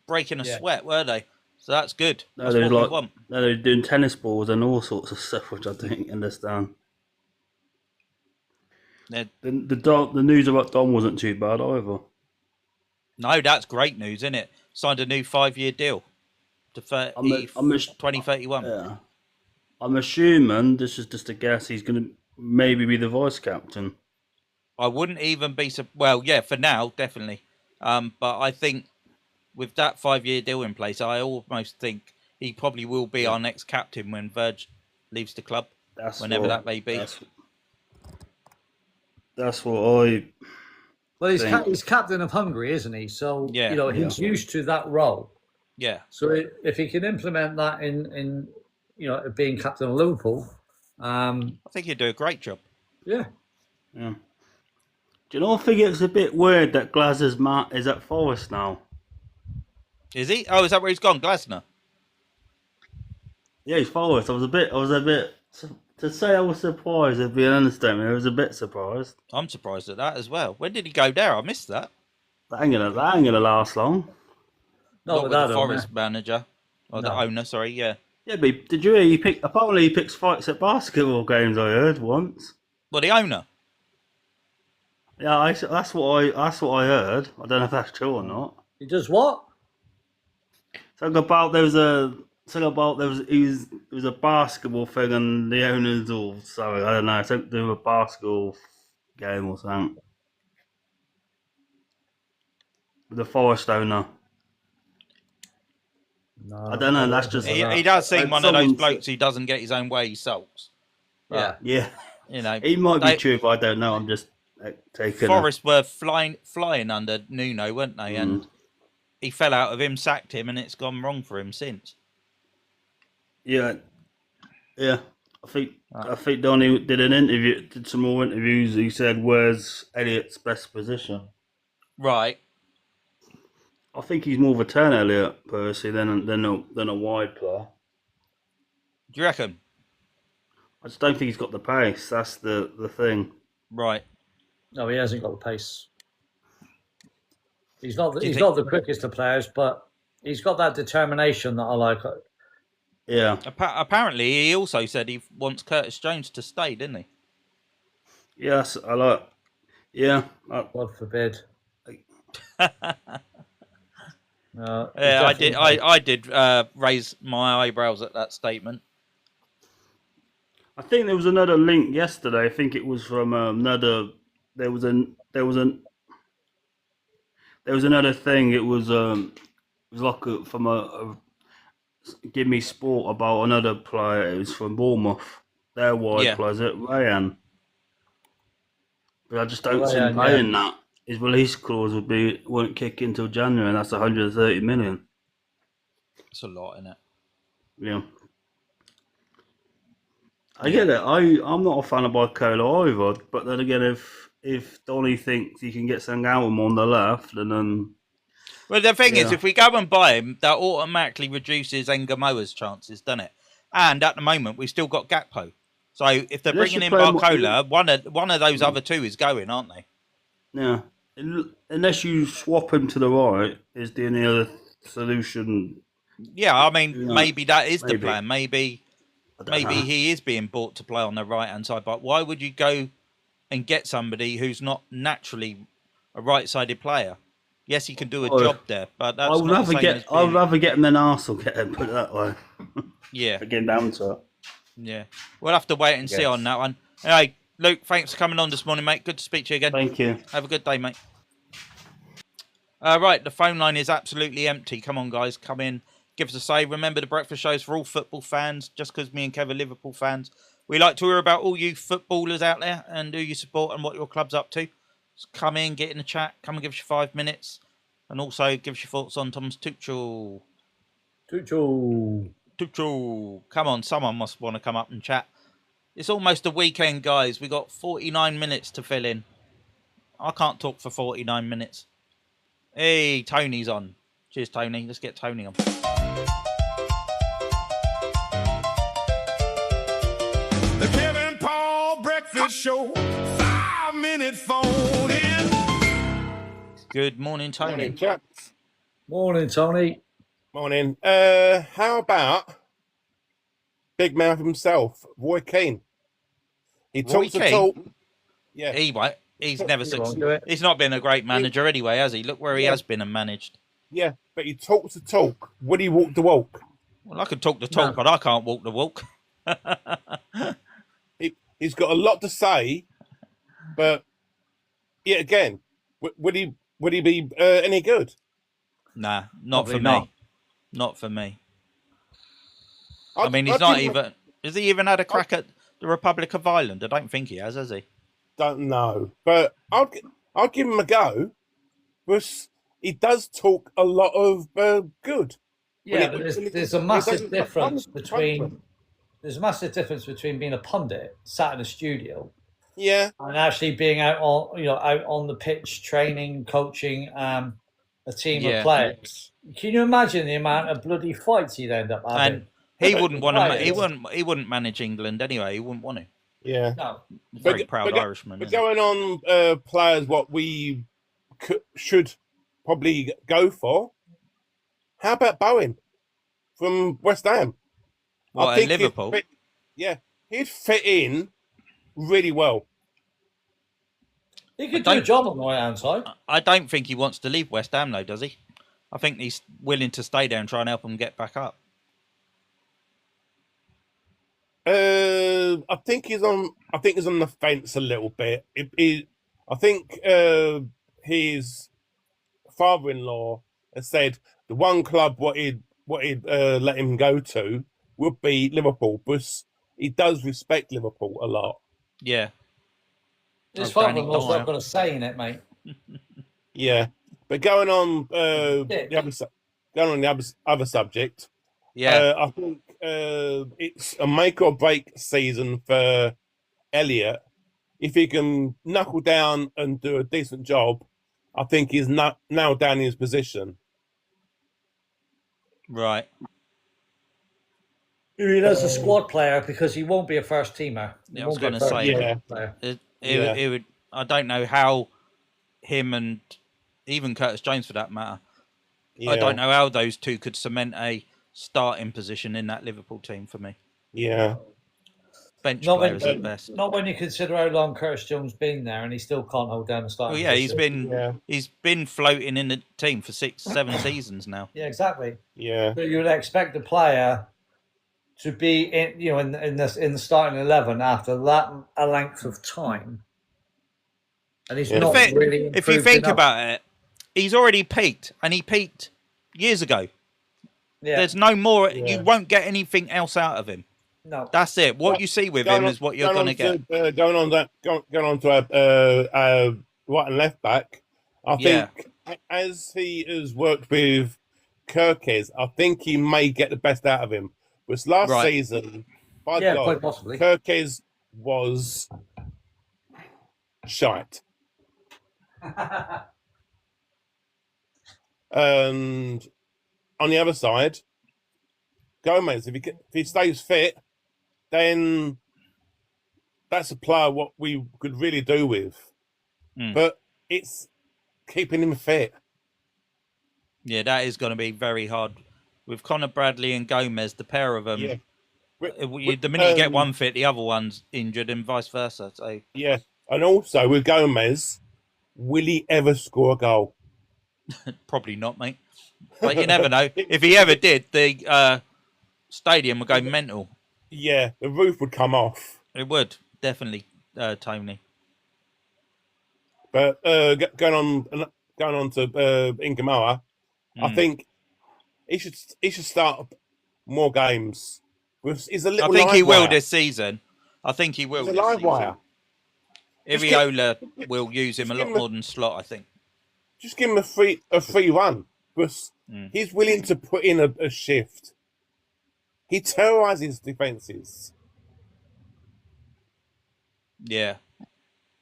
breaking a sweat, were they? So that's good. No, they're doing tennis balls and all sorts of stuff, which I don't understand. The news about Dom wasn't too bad either. No, that's great news, isn't it? Signed a new 5-year deal to 2031. Yeah. I'm assuming, this is just a guess, he's going to maybe be the vice captain. I wouldn't even be... Well, yeah, for now, definitely. But I think with that 5-year deal in place, I almost think he probably will be our next captain when Verge leaves the club, whenever that may be. That's what I... Well, he's captain of Hungary, isn't he? So, he's used to that role. Yeah. So if he can implement that in being captain of Liverpool... I think he'd do a great job. Yeah. Yeah. Do you not think it's a bit weird that Glazer's Matt is at Forest now? Is he? Oh, is that where he's gone, Glasner? Yeah, he's Forest. I was a bit. To say I was surprised would be an understatement. I was a bit surprised. I'm surprised at that as well. When did he go there? I missed that. That ain't gonna last long. Not with the Forest manager or the owner. Sorry, yeah. Yeah, but did you hear apparently he picks fights at basketball games, I heard once. Well, the owner. Yeah, that's what I heard. I don't know if that's true or not. He does what? Something about it was a basketball thing and the owners or sorry, I don't know, something to do with a basketball game or something. The Forest owner. No, I don't know, that's just He does seem one of those blokes who doesn't get his own way, he sulks. Yeah. Yeah. You know, He might be true, but I don't know. I'm just taking Forest were flying under Nuno, weren't they? And he fell out of him, sacked him, and it's gone wrong for him since. Yeah. I think Donny did some more interviews. He said, "Where's Elliott's best position?" Right. I think he's more of a turn Elliott personally than a wide player. Do you reckon? I just don't think he's got the pace. That's the thing. Right. No, he hasn't got the pace. He's not the quickest of players, but he's got that determination that I like. Yeah. Apparently, he also said he wants Curtis Jones to stay, didn't he? Yes, I like. Yeah. God forbid. Yeah, I did raise my eyebrows at that statement. I think there was another link yesterday. I think it was from another. There was another thing. It was like from a Give Me Sport about another player. It was from Bournemouth. Their wide players at Rayan. But I just don't see him playing that. His release clause won't kick in until January, and that's 130 million. It's a lot, isn't it? Yeah. I get it. I'm not a fan of Bicola either, but then again, if Donny thinks he can get something out of him on the left, and then... Well, the thing is, if we go and buy him, that automatically reduces Ngamoa's chances, doesn't it? And at the moment, we've still got Gakpo. So if they're bringing in Barcola, one of those other two is going, aren't they? Yeah. Unless you swap him to the right, is the only other solution. Yeah, I mean, maybe that is the plan. Maybe he is being bought to play on the right-hand side. But why would you go and get somebody who's not naturally a right-sided player? Yes, he can do a job there, but that's I'd rather get him than Arsenal get him, put it that way. Yeah. Again, down to it. Yeah. We'll have to wait and see on that one. Hey, Luke, thanks for coming on this morning, mate. Good to speak to you again. Thank you. Have a good day, mate. Right, the phone line is absolutely empty. Come on, guys, come in. Give us a say. Remember, the breakfast show is for all football fans, just because me and Kev are Liverpool fans. We like to hear about all you footballers out there and who you support and what your club's up to. Just come in, get in the chat, come and give us your 5 minutes. And also give us your thoughts on Thomas Tuchel. Tuchel. Come on, someone must want to come up and chat. It's almost a weekend, guys. We got 49 minutes to fill in. I can't talk for 49 minutes. Hey, Tony's on. Cheers, Tony. Let's get Tony on. The Kev Paul Breakfast Show. 5 minute phone in. Good morning, Tony. Morning, chaps. Morning, Tony. Morning. How about Big Mouth himself, Roy Keane? He talks the talk. Yeah. He's never succeeded. He's not been a great manager anyway, has he? Look where he has been and managed. Yeah, but he talks the talk. Would he walk the walk? Well, I can talk the talk, but I can't walk the walk. He's got a lot to say, but yet again, would he be any good? Nah, not for me. Not for me. I mean, he's not even... Has he even had a crack at the Republic of Ireland? I don't think he has he? Don't know, but I'll give him a go. But he does talk a lot of good. Yeah, but there's a massive difference between being a pundit sat in a studio, and actually being out on the pitch, training, coaching a team of players. Can you imagine the amount of bloody fights he'd end up having? And he wouldn't want to. He wouldn't manage England anyway. He wouldn't want to. Yeah, no. Very proud Irishman. But going on players, what we should probably go for. How about Bowen from West Ham? What, at Liverpool? He'd fit in really well. He could do a job on the right hand side. I don't think he wants to leave West Ham, though, does he? I think he's willing to stay there and try and help them get back up. I think he's on the fence a little bit. I think his father-in-law has said the one club what he'd let him go to would be Liverpool, but he does respect Liverpool a lot. Yeah. His father-in-law's not got a say in it, mate. Yeah, but going on the other subject. Yeah, I think it's a make or break season for Elliot. If he can knuckle down and do a decent job, I think he's now down in his position. Right. He does a squad player because he won't be a first teamer. I was going to say, it would. I don't know how him and even Curtis Jones, for that matter. I don't know how those two could cement a starting position in that Liverpool team for me. Yeah. Bench players at best. Not when you consider how long Curtis Jones been there and he still can't hold down the starting position. He's been floating in the team for 6-7 seasons now. Yeah, exactly. Yeah. But you would expect a player to be in the starting 11 after that a length of time. And he's not really improved. If you think enough. about it, he's already peaked, and he peaked years ago. Yeah. There's no more. You won't get anything else out of him. No, that's it. What you see with him is what you're going to get. Going on to right and left back, I think as he has worked with Kirkes, I think he may get the best out of him. But last season, by God, quite possibly, Kirkes was shite. And on the other side, Gomez, if he stays fit, then that's a player what we could really do with. But it's keeping him fit. Yeah, that is going to be very hard. With Connor Bradley and Gomez, the pair of them, the minute you get one fit, the other one's injured and vice versa. So yeah, and also with Gomez, will he ever score a goal? Probably not, mate. But you never know. If he ever did, the stadium would go mental. Yeah, the roof would come off. It would, definitely, Tony. But going on to Ingamoa, I think he should start more games. He's a little. I think he will this season. I think he will. He's a live wire. Iriola will use him a lot more than Slot, I think. Just give him a free run. Because he's willing to put in a shift. He terrorizes defenses. Yeah.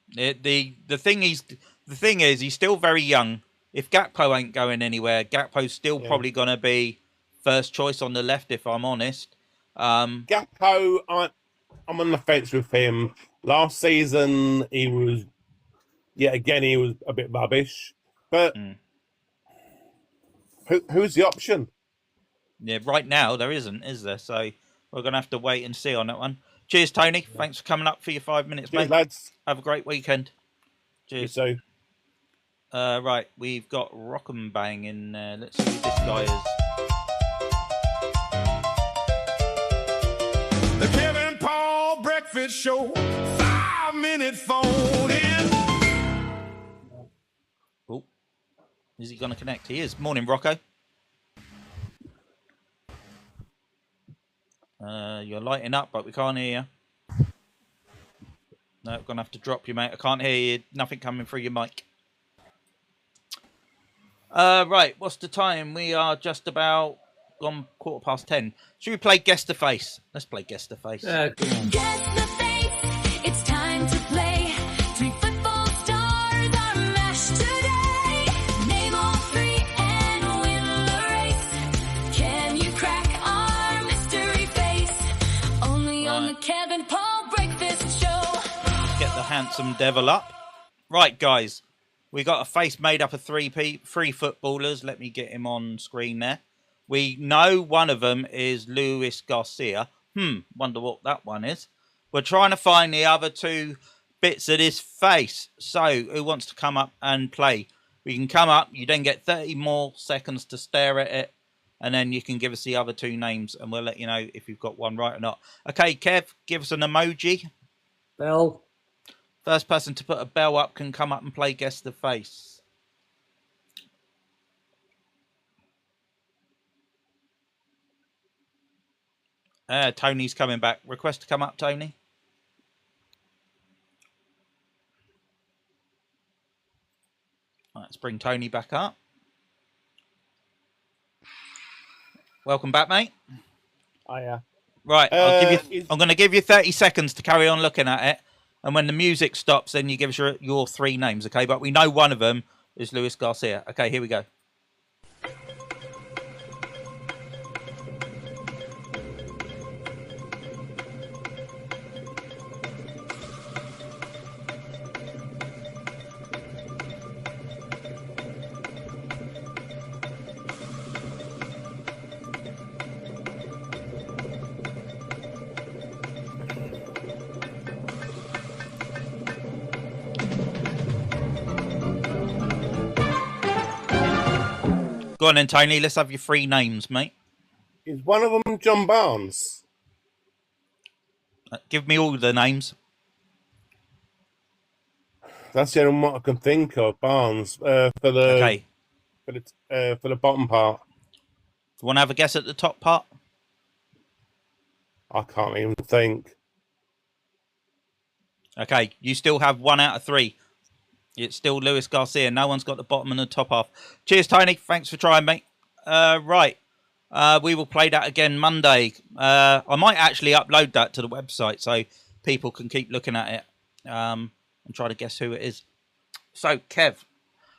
The thing is he's still very young. If Gakpo ain't going anywhere, Gakpo's still probably going to be first choice on the left, if I'm honest. Gakpo, I'm on the fence with him. Last season, he was a bit rubbish. But who's the option? Yeah, right now there isn't, is there? So we're going to have to wait and see on that one. Cheers, Tony. Thanks for coming up for your 5 minutes, Cheers, mate. Lads. Have a great weekend. Cheers. So, right, we've got Rock and Bang in there. Let's see who this guy is. The Kev Paul Breakfast Show. 5-minute phone in. Oh, is he going to connect? He is. Morning, Rocco. You're lighting up, but we can't hear you. No, I'm going to have to drop you, mate. I can't hear you. Nothing coming through your mic. Right, what's the time? We are just about gone 10:15. Should we play Guess the Face? Let's play Guess the Face. Come on. Guess the face, it's time to play. 3 football stars are matched today. Name all 3 and win the race. Can you crack our mystery face? Only on the Kev Paul Breakfast Show. Get the handsome devil up. Right, guys. We got a face made up of 3 footballers. Let me get him on screen there. We know one of them is Luis Garcia. Wonder what that one is. We're trying to find the other two bits of his face. So, who wants to come up and play? We can come up. You then get 30 more seconds to stare at it. And then you can give us the other two names. And we'll let you know if you've got one right or not. Okay, Kev, give us an emoji. Bell. First person to put a bell up can come up and play Guess the Face. Tony's coming back. Request to come up, Tony. Let's bring Tony back up. Welcome back, mate. Oh, yeah. Right, I'm going to give you 30 seconds to carry on looking at it. And when the music stops, then you give us your three names, okay? But we know one of them is Luis Garcia. Okay, here we go. Go on then, Tony. Let's have your three names, mate. Is one of them John Barnes? Give me all the names. That's the only one I can think of. Barnes for the bottom part. Do you want to have a guess at the top part? I can't even think. Okay, you still have 1 out of 3. It's still Luis Garcia. No one's got the bottom and the top half. Cheers, Tony. Thanks for trying, mate. Right. We will play that again Monday. I might actually upload that to the website so people can keep looking at it and try to guess who it is. So, Kev,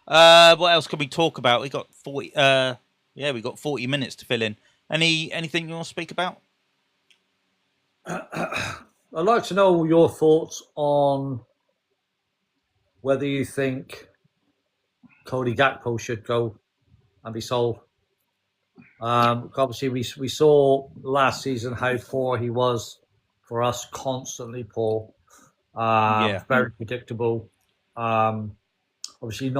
what else can we talk about? We got 40. We got 40 minutes to fill in. Anything you want to speak about? I'd like to know your thoughts on whether you think Cody Gakpo should go and be sold. Obviously, we saw last season how poor he was for us, constantly poor. Very predictable. Obviously,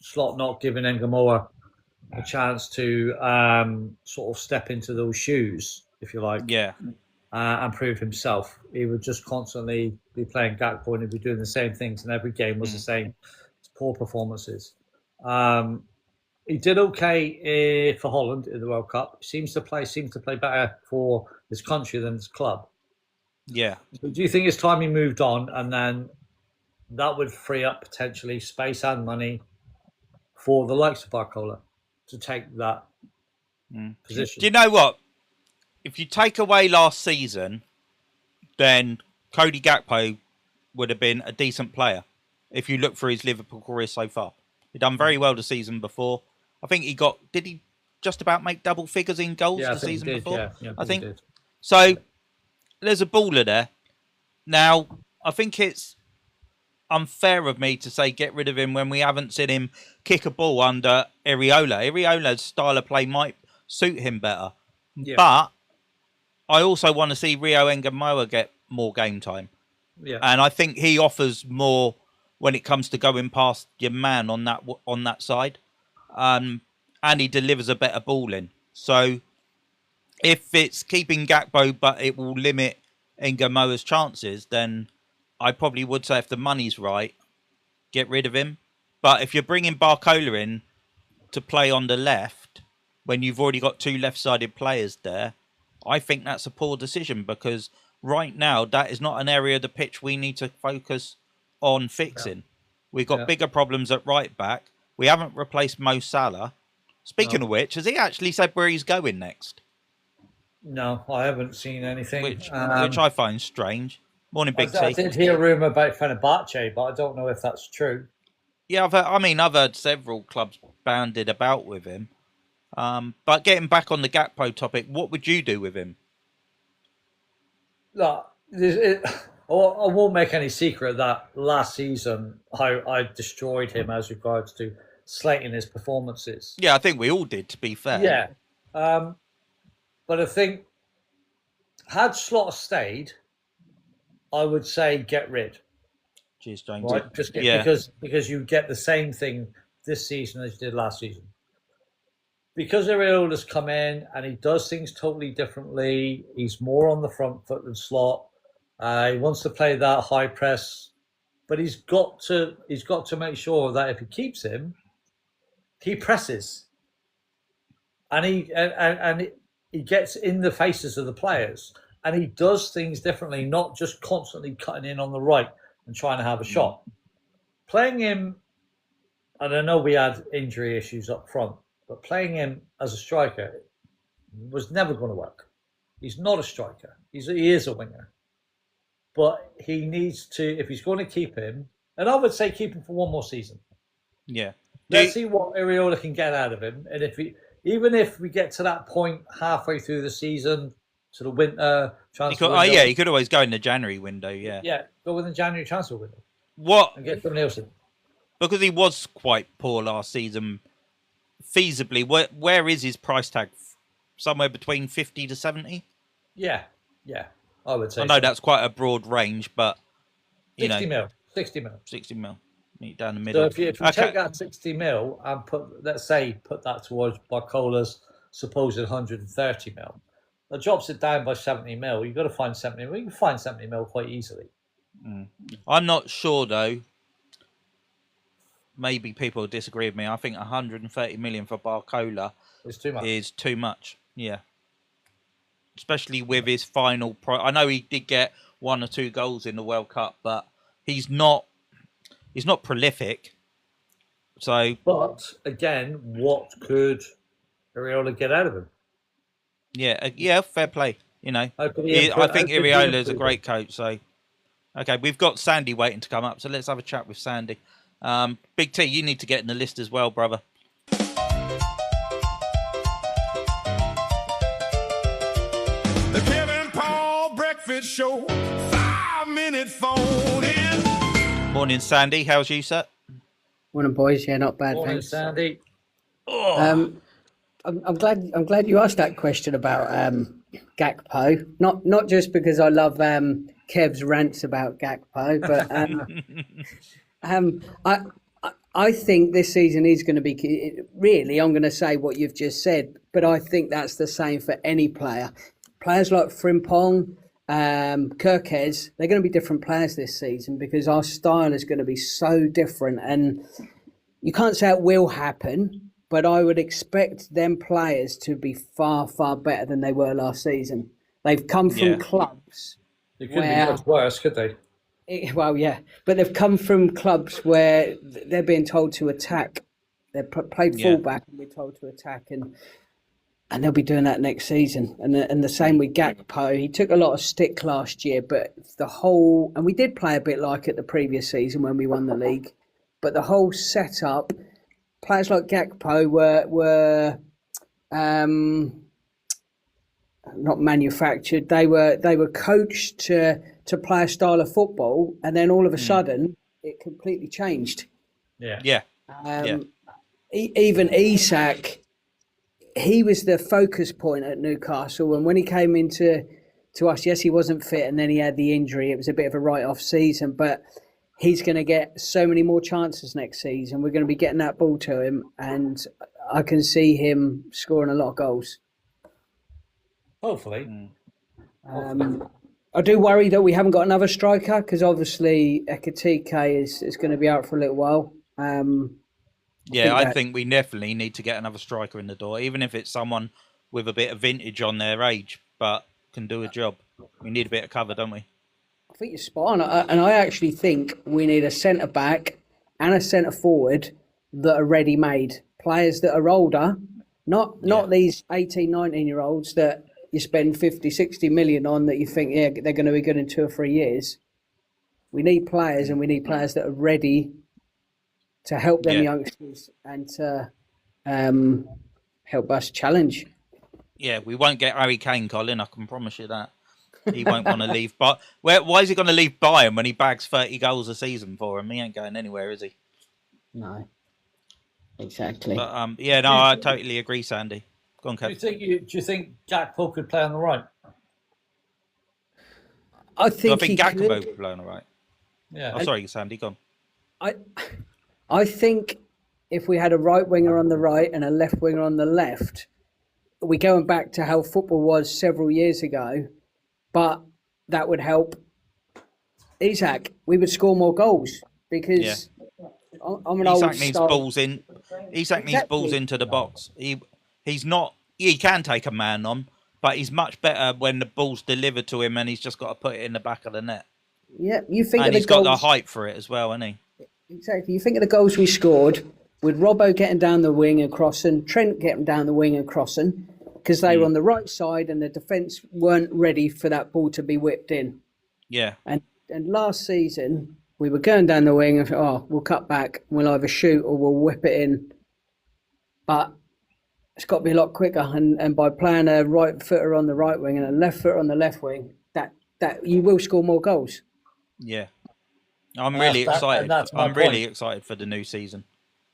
Slot not giving Engamoa a chance to sort of step into those shoes, if you like. And prove himself. He would just constantly be playing Gakpo and he'd be doing the same things, and every game was the same. It's poor performances. He did okay for Holland in the World Cup. Seems to play better for his country than his club. Yeah. So do you think it's time he moved on, and then that would free up potentially space and money for the likes of Barcola to take that position? Do you know what? If you take away last season, then Cody Gakpo would have been a decent player if you look through his Liverpool career so far. He'd done very well the season before. I think did he just about make double figures in goals the season before? Yeah, I think. he did. So there's a baller there. Now, I think it's unfair of me to say get rid of him when we haven't seen him kick a ball under Iriola. Iriola's style of play might suit him better. Yeah. But I also want to see Rio Engamoa get more game time. Yeah. And I think he offers more when it comes to going past your man on that side. And he delivers a better ball in. So if it's keeping Gakpo but it will limit Engamoa's chances, then I probably would say if the money's right, get rid of him. But if you're bringing Barcola in to play on the left when you've already got two left-sided players there, I think that's a poor decision, because right now that is not an area of the pitch we need to focus on fixing. We've got bigger problems at right back. We haven't replaced Mo Salah. Speaking of which, has he actually said where he's going next? No, I haven't seen anything. Which I find strange. Morning, Big T. I did hear a rumour about Fenerbahce, but I don't know if that's true. Yeah, I've heard several clubs banded about with him. But getting back on the Gakpo topic, what would you do with him? Look, I won't make any secret that last season I destroyed him as regards to slating his performances. Yeah, I think we all did, to be fair. Yeah. But I think Had Slot stayed, I would say get rid. Cheers, James. Right, just because you get the same thing this season as you did last season. Because Ariola's come in and he does things totally differently. He's more on the front foot than Slot. He wants to play that high press, but he's got to make sure that if he keeps him, he presses, and he gets in the faces of the players, and he does things differently, not just constantly cutting in on the right and trying to have a shot. Playing him, and I know we had injury issues up front, but playing him as a striker was never going to work. He's not a striker. He is a winger. But he needs to, if he's going to keep him, and I would say keep him for one more season. Yeah. Let's see what Ariola can get out of him. And even if we get to that point halfway through the season, to the winter transfer window. He could always go in the January window, yeah. Yeah, go in the January transfer window. And get somebody else in. Because he was quite poor last season. Feasibly, where is his price tag? Somewhere between 50 to 70? Yeah, I would say. I know that's quite a broad range, but 60 mil. 60 mil. Meet down the middle. So if you take that 60 mil and put that towards Barcola's supposed 130 mil, that drops it down by 70 mil. You've got to find 70 mil. You can find 70 mil quite easily. I'm not sure though. Maybe people will disagree with me. I think 130 million for Barcola is too much. Yeah. Especially with his final I know he did get 1 or 2 goals in the World Cup, but he's not prolific. So, but again, what could Ariola get out of him? Yeah, fair play. I think Ariola is a great coach. So, okay, we've got Sandy waiting to come up, so let's have a chat with Sandy. Big T, you need to get in the list as well, brother. The Kev Paul Breakfast Show, 5-minute phone in. Morning, Sandy. How's you, sir? Morning, boys. Yeah, not bad. Morning, thanks. Sandy. I'm glad you asked that question about Gakpo. Not just because I love Kev's rants about Gakpo, but I think this season is going to be really. I'm going to say what you've just said, but I think that's the same for any player. Players like Frimpong, Kirkez, they're going to be different players this season because our style is going to be so different. And you can't say it will happen, but I would expect them players to be far, far better than they were last season. They've come from clubs. It could be much worse, could they? But they've come from clubs where they're being told to attack. They've played fullback and we're told to attack, and they'll be doing that next season. And the same with Gakpo. He took a lot of stick last year, but and we did play a bit like it the previous season when we won the league. But the whole setup, players like Gakpo were not manufactured. They were coached to play a style of football, and then all of a sudden it completely changed. Even Isak, he was the focus point at Newcastle, and when he came into us, yes, he wasn't fit, and then he had the injury. It was a bit of a write-off season, but he's going to get so many more chances next season. We're going to be getting that ball to him, and I can see him scoring a lot of goals. Hopefully. I do worry that we haven't got another striker because obviously Ekitike is going to be out for a little while. I think we definitely need to get another striker in the door, even if it's someone with a bit of vintage on their age, but can do a job. We need a bit of cover, don't we? I think you're spot on. And I actually think we need a centre-back and a centre-forward that are ready-made. Players that are older, not these 18, 19-year-olds that you spend 50, 60 million on that you think, they're going to be good in 2 or 3 years. We need players, and we need players that are ready to help them youngsters and to help us challenge. Yeah, we won't get Harry Kane, Colin, I can promise you that. He won't want to leave. But why is he going to leave Bayern when he bags 30 goals a season for him? He ain't going anywhere, is he? No, exactly. But I totally agree, Sandy. Go on, Kev. Do you think Gakpo could play on the right? I think I think he Gakpo could. will learn all right. Yeah. Oh, sorry, Sandy, go on. I think if we had a right winger on the right and a left winger on the left, we're going back to how football was several years ago, but that would help Isaac. We would score more goals because I'm an old Isak needs style. balls in. Isak needs balls into the box. He's not. He can take a man on, but he's much better when the ball's delivered to him and he's just got to put it in the back of the net. Yeah, you think And of the he's got goals. the height for it as well, hasn't he? Exactly. You think of the goals we scored with Robbo getting down the wing and crossing, Trent getting down the wing and crossing, because they were on the right side and the defence weren't ready for that ball to be whipped in. Yeah. And last season, we were going down the wing and we'll cut back, we'll either shoot or we'll whip it in. But it's got to be a lot quicker. And by playing a right footer on the right wing and a left footer on the left wing, that you will score more goals. Yeah. I'm really excited. I'm really excited for the new season.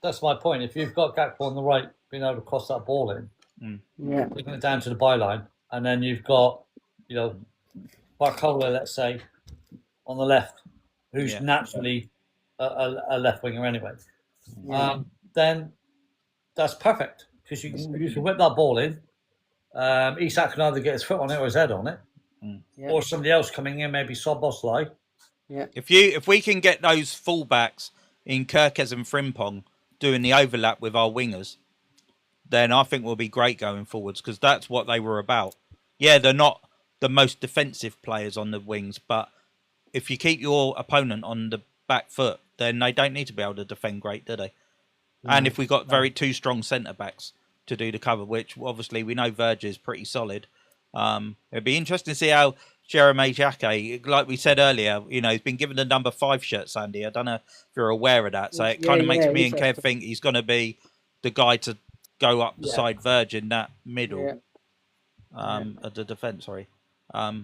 That's my point. If you've got Gakpo on the right, being able to cross that ball in, taking it down to the byline, and then you've got, Barcola, let's say, on the left, who's naturally a left winger anyway, then that's perfect because you can whip that ball in. Isak can either get his foot on it or his head on it, or somebody else coming in, maybe Szoboszlai. Yeah. If we can get those fullbacks in Kirkes and Frimpong doing the overlap with our wingers, then I think we'll be great going forwards because that's what they were about. Yeah, they're not the most defensive players on the wings, but if you keep your opponent on the back foot, then they don't need to be able to defend great, do they? And if we got two strong centre backs to do the cover, which obviously we know Verge is pretty solid, it'd be interesting to see how Jeremy Jacquet, like we said earlier, he's been given the number 5 shirt, Sandy. I don't know if you're aware of that. So it kind of makes me and Kev think he's going to be the guy to go up beside Verge in that middle of the defence. Sorry. So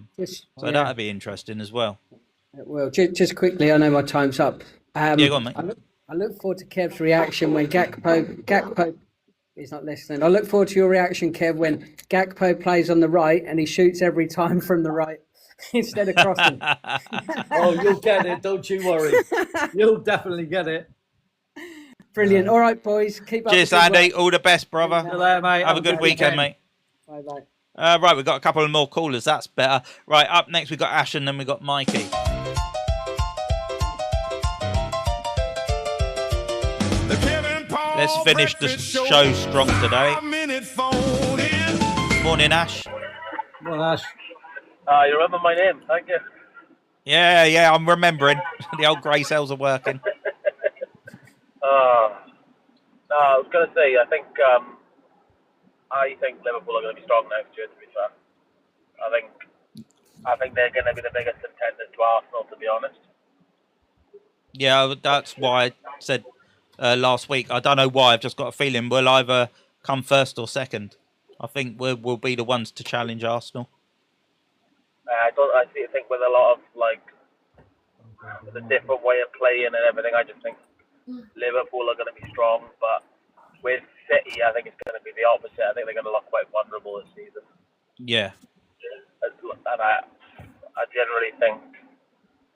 that'd be interesting as well. Well, just quickly, I know my time's up. Go on, mate. I look forward to Kev's reaction when Gakpo is not listening. I look forward to your reaction, Kev, when Gakpo plays on the right and he shoots every time from the right instead of crossing. Oh, you'll get it. Don't you worry. You'll definitely get it. Brilliant. All right, boys. Keep up. Cheers, Andy. All the best, brother. See you later, mate. Have a good weekend, mate. Bye-bye. Right, we've got a couple of more callers. That's better. Right, up next we've got Ash and then we've got Mikey. Let's finish the show strong today. Morning, Ash. Morning, Ash. You remember my name, thank you. Yeah, I'm remembering. The old grey cells are working. No, I was going to say, I think Liverpool are going to be strong next year, to be fair. I think they're going to be the biggest contenders to Arsenal, to be honest. Yeah, that's why I said last week. I don't know why. I've just got a feeling we'll either come first or second. I think we'll be the ones to challenge Arsenal. I think with a lot of with a different way of playing and everything, I just think Liverpool are going to be strong. But with City, I think it's going to be the opposite. I think they're going to look quite vulnerable this season. Yeah. And I generally think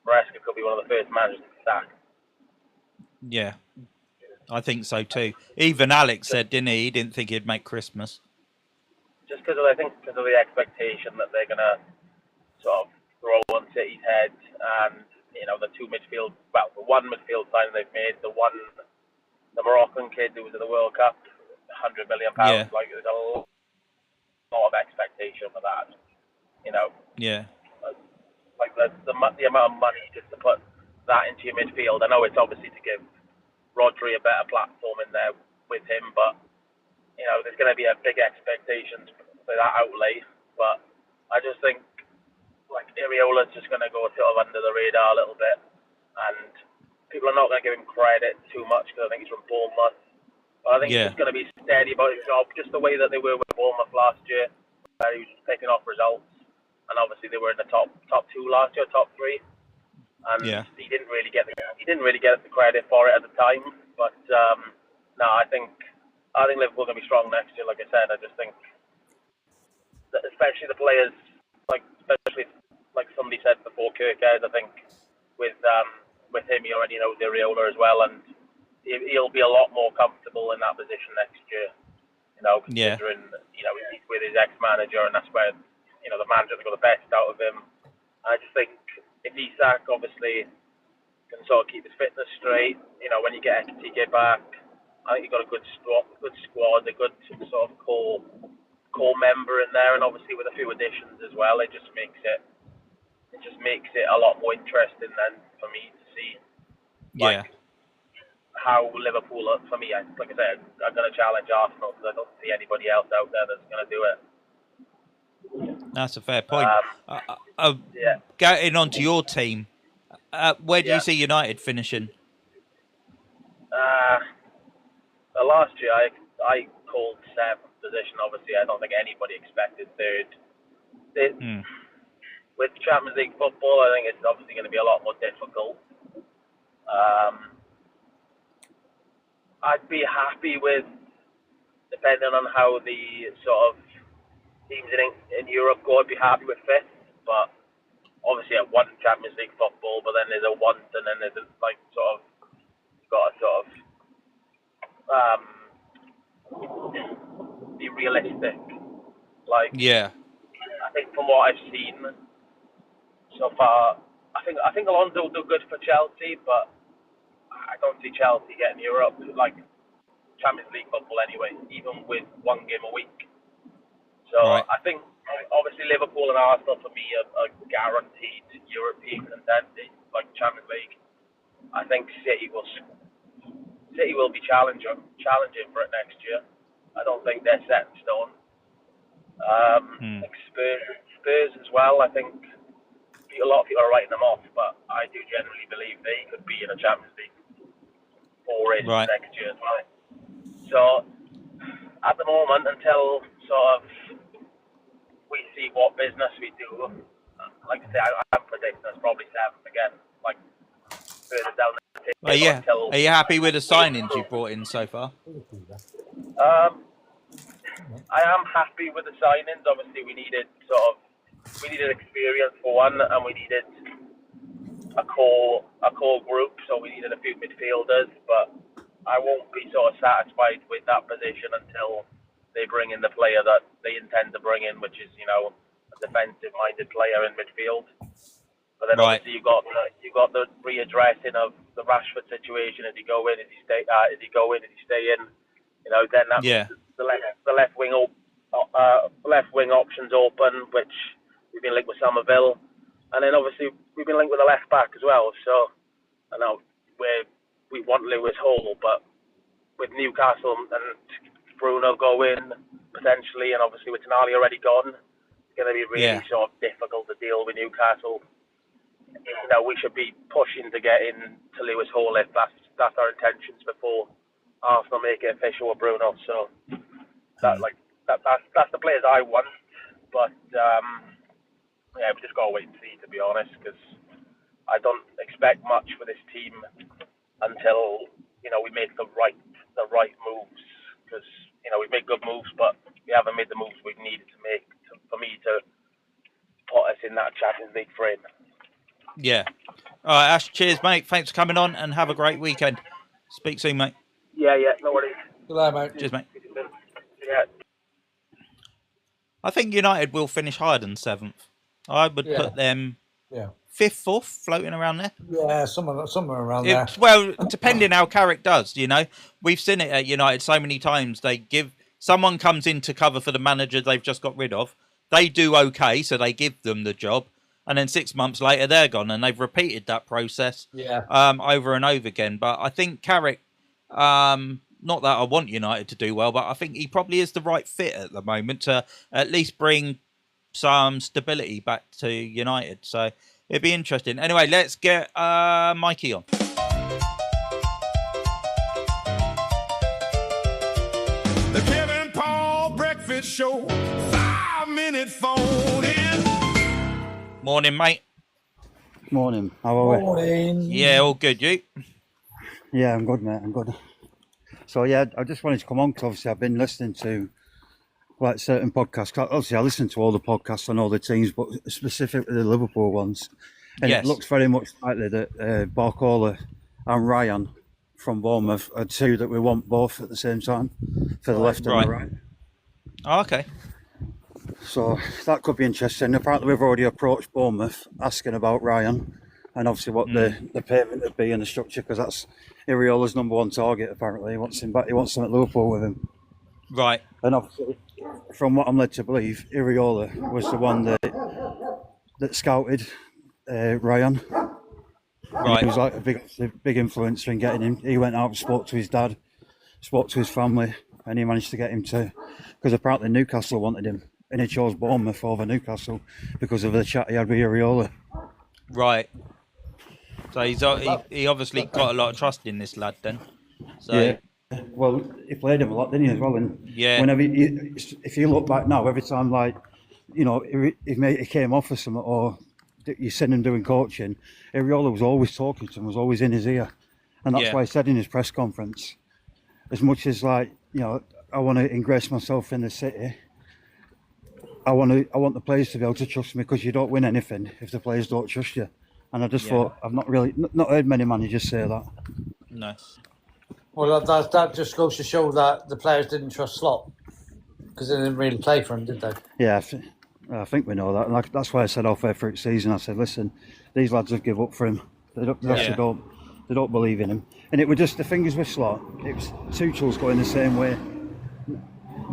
Maresca could be one of the first managers to sack. Yeah. I think so too. Even Alex said, didn't he? He didn't think he'd make Christmas. Just because of the expectation that they're going to sort of throw on City's heads, and the one midfield signing they've made, the Moroccan kid who was at the World Cup, £100 million. Yeah. There's a lot of expectation for that. Yeah. The amount of money just to put that into your midfield. I know it's obviously to give Rodri a better platform in there with him, but there's going to be a big expectations for that outlay. But I just think Iriola's just going to go sort of under the radar a little bit, and people are not going to give him credit too much because I think he's from Bournemouth. But I think he's just going to be steady about his job, just the way that they were with Bournemouth last year. He was just picking off results, and obviously they were in the top 2 last year, top 3. And he didn't really get the credit for it at the time. But no, I think Liverpool are going to be strong next year. Like I said, I just think that especially the players, especially like somebody said before, Kirkhead, I think with him, he already knows Areola as well, and he'll be a lot more comfortable in that position next year. Considering he's with his ex-manager, and that's where the manager's got the best out of him. I just think if Isak obviously can sort of keep his fitness straight, when you get Ekitike back, I think you've got a good squad, a good sort of core member in there, and obviously with a few additions as well, it just makes it a lot more interesting then for me to see how Liverpool, for me, like I said, are going to challenge Arsenal, because I don't see anybody else out there that's going to do it. That's a fair point. Getting onto your team, where do you see United finishing? Last year, I called 7th position. Obviously, I don't think anybody expected 3rd. With Champions League football, I think it's obviously going to be a lot more difficult. I'd be happy with, depending on how the sort of teams in Europe go, I'd be happy with 5th. But obviously, I want Champions League football, but then there's a want, and then there's you've got to sort of be realistic. I think from what I've seen so far, I think Alonso will do good for Chelsea, but I don't see Chelsea getting Europe, like Champions League football anyway, even with one game a week. So I think obviously Liverpool and Arsenal for me are guaranteed European contenders, like Champions League. I think City will be challenging for it next year. I don't think they're set in stone. Like Spurs as well. I think a lot of people are writing them off, but I do generally believe they could be in a Champions League race next year as well. So at the moment, until sort of we see what business we do, like I say, I'm predicting it's probably 7th again, like further down the table. Are you happy with the signings you brought in so far? I am happy with the signings. Obviously, we needed experience for one, and we needed a core group, so we needed a few midfielders. But I won't be sort of satisfied with that position until they bring in the player that they intend to bring in, which is a defensive-minded player in midfield. But then obviously you got the readdressing of the Rashford situation. Is he go in? Is he stay? Is he go in? Is he stay in? Then that's the left wing options open, which we've been linked with Somerville, and then obviously we've been linked with a left back as well. So I know we want Lewis Hall, but with Newcastle and Bruno go in potentially, and obviously with Tonali already gone, it's going to be really sort of difficult to deal with Newcastle. We should be pushing to get in to Lewis Hall if that's our intentions before Arsenal make it official with Bruno. So that's the players I want, but we just got to wait and see, to be honest, because I don't expect much for this team until we make the right moves, because we make good moves, but we haven't made the moves we've needed to make for me to put us in that Champions League frame. Yeah. All right, Ash, cheers, mate. Thanks for coming on, and have a great weekend. Speak soon, mate. Yeah, no worries. Good night, mate. Cheers, mate. Yeah. I think United will finish higher than 7th. I would put them 5th, 4th, floating around there. Yeah, somewhere around there. Well, depending how Carrick does, we've seen it at United so many times. Someone comes in to cover for the manager they've just got rid of. They do okay, so they give them the job, and then 6 months later they're gone, and they've repeated that process over and over again. But I think Carrick, not that I want United to do well, but I think he probably is the right fit at the moment to at least bring some stability back to United. So it'd be interesting. Anyway, let's get Mikey on. The Kev Paul Breakfast Show, 5-minute phone in. Morning, mate. Morning. How are we? Morning. Yeah, all good. You? Yeah, I'm good, mate. I'm good. So, yeah, I just wanted to come on because obviously I've been listening to like certain podcasts. Obviously, I listen to all the podcasts on all the teams, but specifically the Liverpool ones. And Yes. it looks very much likely that Barcola and Ryan from Bournemouth are two that we want both at the same time for the left and the right. Oh, okay. So that could be interesting. Apparently, we've already approached Bournemouth asking about Ryan and obviously what the payment would be and the structure, because that's Iriola's number one target. Apparently, he wants him back. He wants him at Liverpool with him. Right. And obviously, from what I'm led to believe, Iriola was the one that scouted Ryan. Right. He was like a big influencer in getting him. He went out and spoke to his dad, spoke to his family, and he managed to get him to, because apparently Newcastle wanted him, and he chose Bournemouth over Newcastle because of the chat he had with Iriola. Right. So he obviously got a lot of trust in this lad then. So. Yeah. Well, he played him a lot, didn't he, as well? And yeah. Whenever if you look back now, every time, like, you know, he came off or something, or you seen him doing coaching, Iriola was always talking to him, was always in his ear. And that's why he said in his press conference, as much as, like, you know, I want to ingress myself in the city, I want the players to be able to trust me, because you don't win anything if the players don't trust you. And I just thought, I've not heard many managers say that. No. Well, that just goes to show that the players didn't trust Slot, because they didn't really play for him, did they? Yeah, I think we know that. And that's why I said halfway through the season, I said, listen, these lads have give up for him. They don't believe in him. And it was just the fingers with Slot. It was Tuchel's going the same way.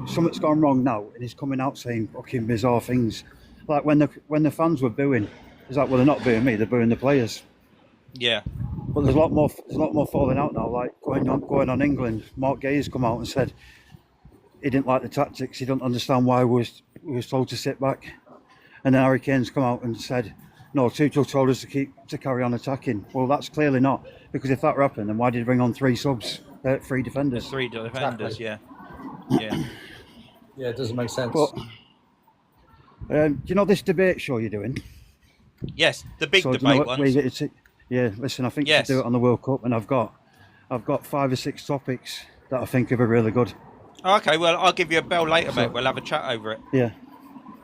Something's gone wrong now, and he's coming out saying fucking bizarre things. Like when the fans were booing, it's like, well, they're not booing me, they're booing the players. Yeah. But there's a lot more falling out now. Like going on England, Mark Gay's come out and said he didn't like the tactics. He didn't understand why we was told to sit back. And then Harry Kane's come out and said, no, Tuchel told us to carry on attacking. Well, that's clearly not, because if that happened, then why did he bring on three defenders? Three defenders, exactly. Yeah. Yeah, it doesn't make sense. But, do you know this debate show you're doing? Yes, the big So, debate ones. Yeah, listen, I think you should do it on the World Cup, and I've got 5 or 6 topics that I think are really good. Okay, well, I'll give you a bell later, mate. We'll have a chat over it. Yeah.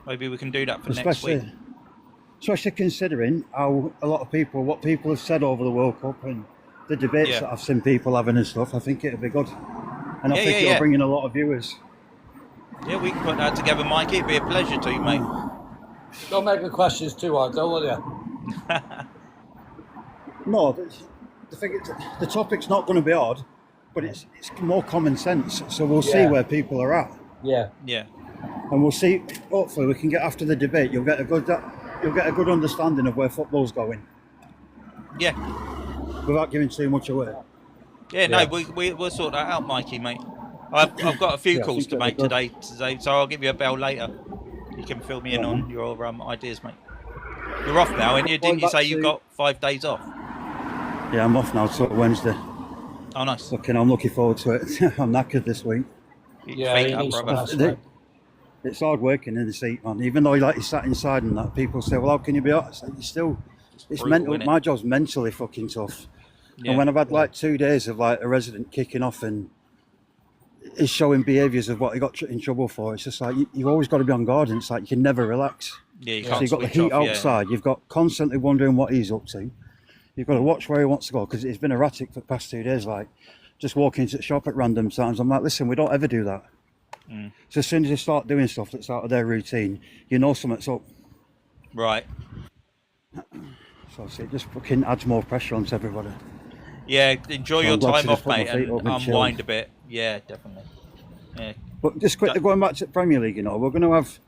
Maybe we can do that for next week. Especially considering what people have said over the World Cup and the debates that I've seen people having and stuff. I think it'll be good. And I think it'll bring in a lot of viewers. Yeah, we can put that together, Mikey. It'd be a pleasure to you, mate. Don't make the questions too hard, though, will you? No, the topic's not going to be odd, but it's more common sense. So we'll see where people are at. Yeah. Yeah. And we'll see. Hopefully, we can get after the debate. You'll get a good understanding of where football's going. Yeah. Without giving too much away. Yeah. No, we'll sort that out, Mikey, mate. I've got a few calls to make today, so I'll give you a bell later. You can fill me in on your ideas, mate. You're off now, and didn't you say you've got 5 days off? Yeah, I'm off now till Wednesday. Oh, nice. I'm looking forward to it. I'm knackered this week. It's hard working in the seat, man. Even though you sat inside and that, people say, well, how can you be out? It's mental. My job's mentally fucking tough. Yeah. And when I've had 2 days of a resident kicking off and is showing behaviours of what he got in trouble for, it's just like you've always got to be on guard, and it's like you can never relax. Yeah, you so can't you've got the heat outside, you've got constantly wondering what he's up to. You've got to watch where he wants to go, because it's been erratic for the past 2 days, just walking into the shop at random times. I'm like, listen, we don't ever do that. So as soon as you start doing stuff that's out of their routine, you know something's up. Right. So it just fucking adds more pressure onto everybody. Yeah, enjoy your time off, mate, and unwind a bit. Yeah, definitely. Yeah. But just quickly going back to the Premier League, we're going to have...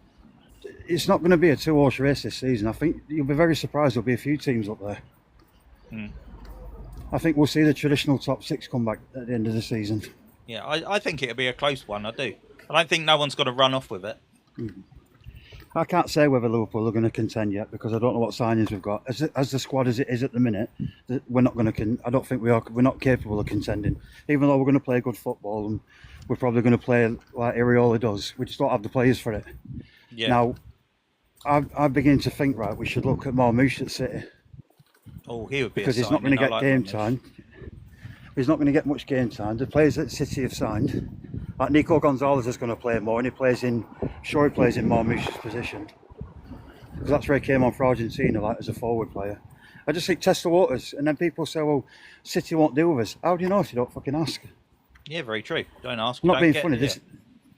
It's not going to be a 2-horse race this season. I think you'll be very surprised there'll be a few teams up there. I think we'll see the traditional top 6 come back at the end of the season. Yeah, I think it'll be a close one, I do. I don't think no one's going to run off with it. I can't say whether Liverpool are going to contend yet, because I don't know what signings we've got. As the squad as it is at the minute, we're not going to. I don't think we are. We're not capable of contending. Even though we're going to play good football, and we're probably going to play like Iriola does. We just don't have the players for it. Yeah. Now, I begin to think, we should look at Marmoush at City. Oh, he would be because he's not going to get game time. He's not going to get much game time. The players that City have signed Like Nico Gonzalez is going to play more, and he plays in Marmoush's position. Because that's where he came on for Argentina, like as a forward player. I just think test the waters, and then people say, "Well, City won't deal with us." How do you know if you don't fucking ask? Yeah, very true. Don't ask. I'm not don't being get, funny. Yeah.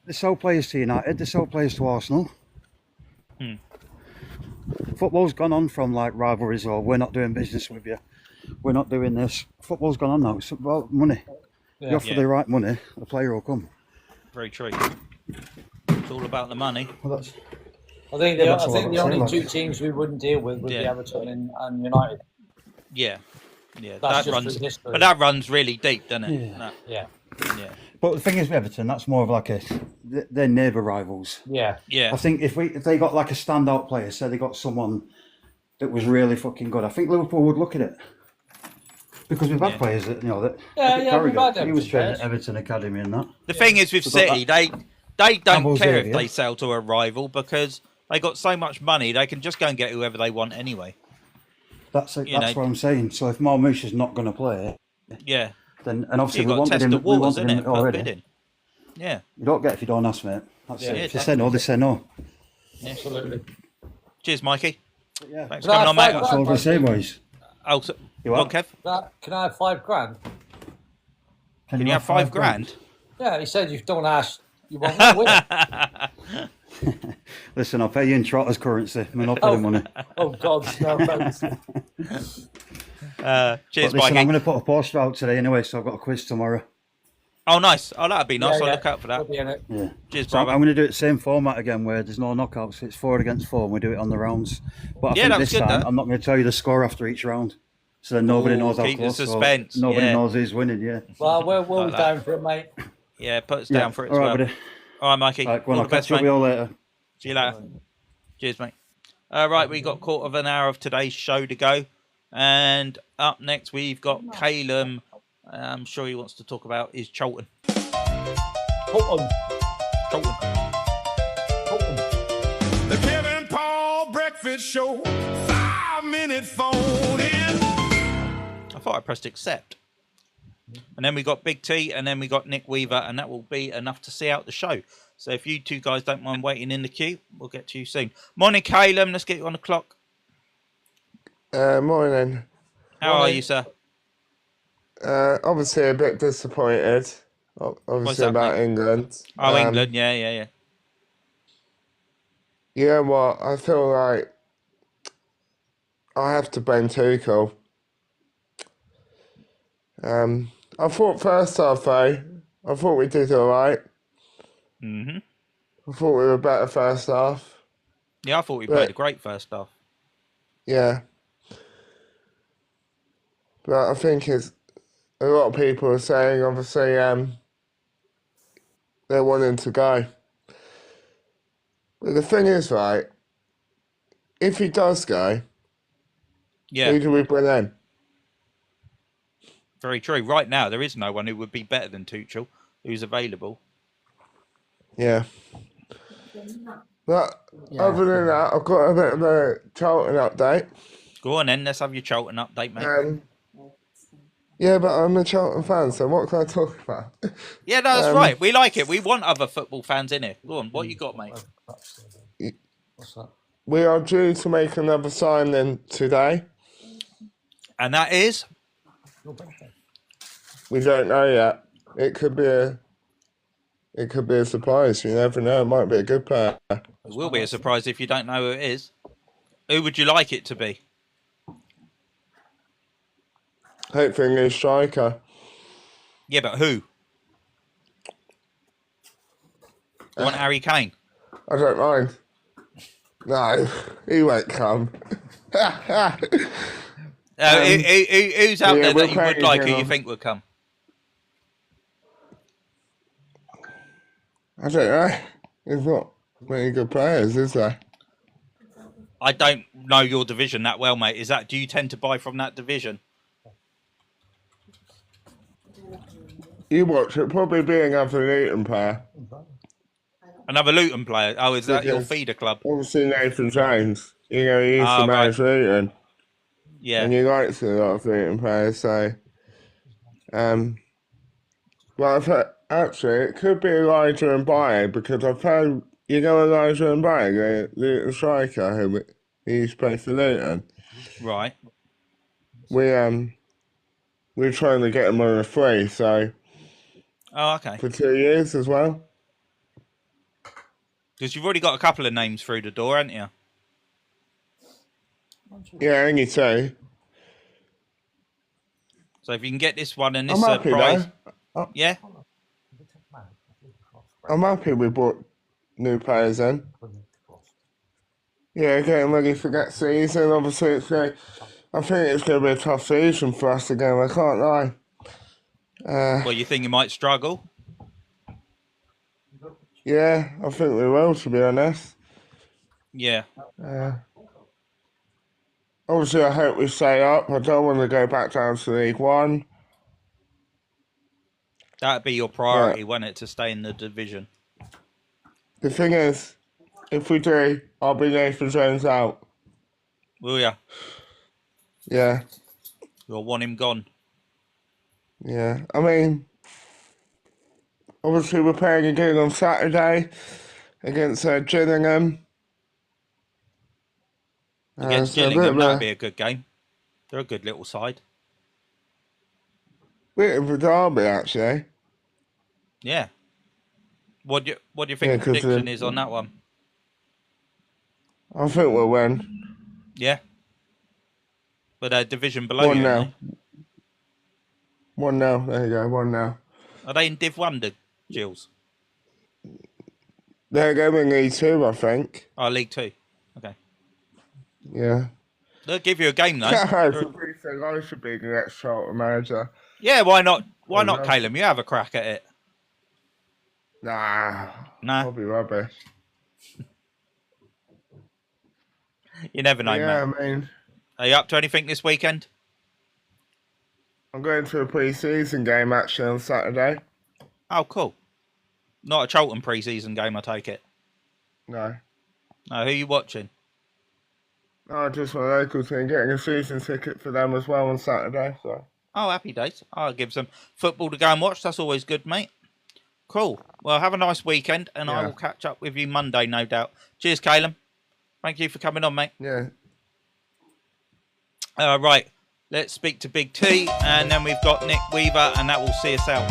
They sell players to United. They sell players to Arsenal. Football's gone on from like rivalries or we're not doing business with you. We're not doing this. Football's gone on now. It's about money. You offer the right money, the player will come. Very true. It's all about the money. Well, that's. I think the only two teams we wouldn't deal with would be Everton and United. Yeah, yeah. That's That just runs, through history. but that runs really deep, doesn't it? Yeah. Yeah. Yeah. But the thing is with Everton, that's more of like they're neighbour rivals. Yeah. Yeah. I think if they got like a standout player, say they got someone that was really fucking good, I think Liverpool would look at it. Because we've had players that, you know, that we've had them he was training players. at Everton Academy and that. The thing is with City, they don't care if they sell to a rival because they got so much money, they can just go and get whoever they want anyway. That's what I'm saying. So if Marmoush is not going to play, yeah, then and obviously you got to test the waters, him innit? already. Yeah, you don't get if you don't ask, mate. That's Yeah, it. yeah, If they say no, they say no. Absolutely. Cheers, Mikey. Yeah. Thanks for coming on, mate. That's all I'm going to say, boys. Oh, so, You go on, what? Kev. Can I have $5,000? Can you have $5,000? Yeah, he said you don't ask, you won't win it. Listen, I'll pay you in Trotters currency. I'm not putting money. Oh God, no thanks. Cheers, But listen, Mikey. I'm going to put a poster out today anyway, so I've got a quiz tomorrow. Oh, nice. Oh, that'd be nice. Yeah, I'll look out for that. We'll be in it. Yeah. Cheers, So I'm brother. going to do it the same format again, where there's no knockouts. So it's 4 against 4, and we do it on the rounds. But I Yeah, think that was this good, time that. I'm not going to tell you the score after each round, so then nobody Ooh, knows how keep the close. so suspense, nobody yeah. knows who's winning. Yeah. Well, we're Like that. down for it, mate. Yeah, put us Yeah. down for it as All right, well. buddy. All right, Mikey. Right, go on, All I'll the best, catch up mate. with you all later. See you later. Cheers, mate. Right, we got quarter of an hour of today's show to go. And up next, we've got Calum. I'm sure he wants to talk about his Cholton. Cholton. The Kev Paul Breakfast Show. 5-minute phone in. I thought I pressed accept. And then we got Big T, and then we got Nick Weaver, and that will be enough to see out the show. So if you two guys don't mind waiting in the queue, we'll get to you soon. Morning, Calum. Let's get you on the clock. Morning. How are you, sir? Obviously a bit disappointed. Obviously that, about mate? England. Oh, England. Yeah. You know what? I feel like I have to blame Tuchel. I thought first half though, I thought we did all right. Mm-hmm. I thought we were better first half. Yeah, I thought we But- played a great first half. Yeah. But I think it's a lot of people are saying obviously they're wanting to go. But the thing is, right, if he does go, Yeah, who do we bring in? very true. Right now, there is no one who would be better than Tuchel who's available. Yeah. But other than that, I've got a bit of a Charlton update. Go on then, let's have your Cholton update, mate. Yeah, but I'm a Charlton fan, so what can I talk about? Yeah, no, that's right. We like it. We want other football fans in here. Go on, what you got, mate? What's that? We are due to make another signing today. And that is? We don't know yet. It could be a surprise. You never know. It might be a good player. It will be a surprise if you don't know who it is. Who would you like it to be? Hopefully, a new striker. Yeah, but who? You want Harry Kane? I don't mind. No, he won't come. Who's out there we'll that you would package like, him who you on. think would come? I don't know. There's not many good players, is there? I don't know your division that well, mate. Do you tend to buy from that division? You watch it. Probably be another Luton player. Another Luton player? Oh, is that your Because feeder club? Obviously, Nathan Jones. You know, he used Ah, to manage Luton. Yeah. And you likes a lot of Luton players, so. But Well, actually, it could be Elijah and Baye because I've heard, Elijah and Baye, the Luton striker who he used to play for Luton. Right. We're trying to get him on a free, so. Oh, okay. For 2 years as well. Because you've already got a couple of names through the door, haven't you? Yeah, only two. So if you can get this one and this I'm happy prize, though. yeah. I'm happy we brought new players in. Yeah, getting ready for that season. Obviously, I think it's going to be a tough season for us again. I can't lie. Well, you think you might struggle? Yeah, I think we will, to be honest. Yeah. Obviously, I hope we stay up. I don't want to go back down to League One. That'd be your priority, wouldn't it, to stay in the division? The thing is, if we do, I'll be Nathan Jones out. Will ya? Yeah. You'll want him gone. Yeah. I mean, obviously we're playing again on Saturday against Gillingham. Against Gillingham, that'd be a good game. They're a good little side. Bit of a derby, actually. Yeah. What do you think the prediction is on that one? I think we'll win. Yeah. But they're division below 1 you. now. 1 now. There you go. 1 now. Are they in Div 1, the Gills? They're going League 2, I think. Oh, League 2. Okay. Yeah. They'll give you a game, though. I should be the next Charlton manager. Yeah, why not? Why not, Caleb? You have a crack at it. Nah. I'll be rubbish. You never know, yeah, mate. I mean, are you up to anything this weekend? I'm going to a pre-season game, actually, on Saturday. Oh, cool. Not a Charlton pre-season game, I take it. No. No, who are you watching? No, just my local team, getting a season ticket for them as well on Saturday. So. Oh, happy days. I'll give some football to go and watch. That's always good, mate. Cool. Well, have a nice weekend, and I will catch up with you Monday, no doubt. Cheers, Caleb. Thank you for coming on, mate. Yeah. Right. Let's speak to Big T, and then we've got Nick Weaver, and that will see us out.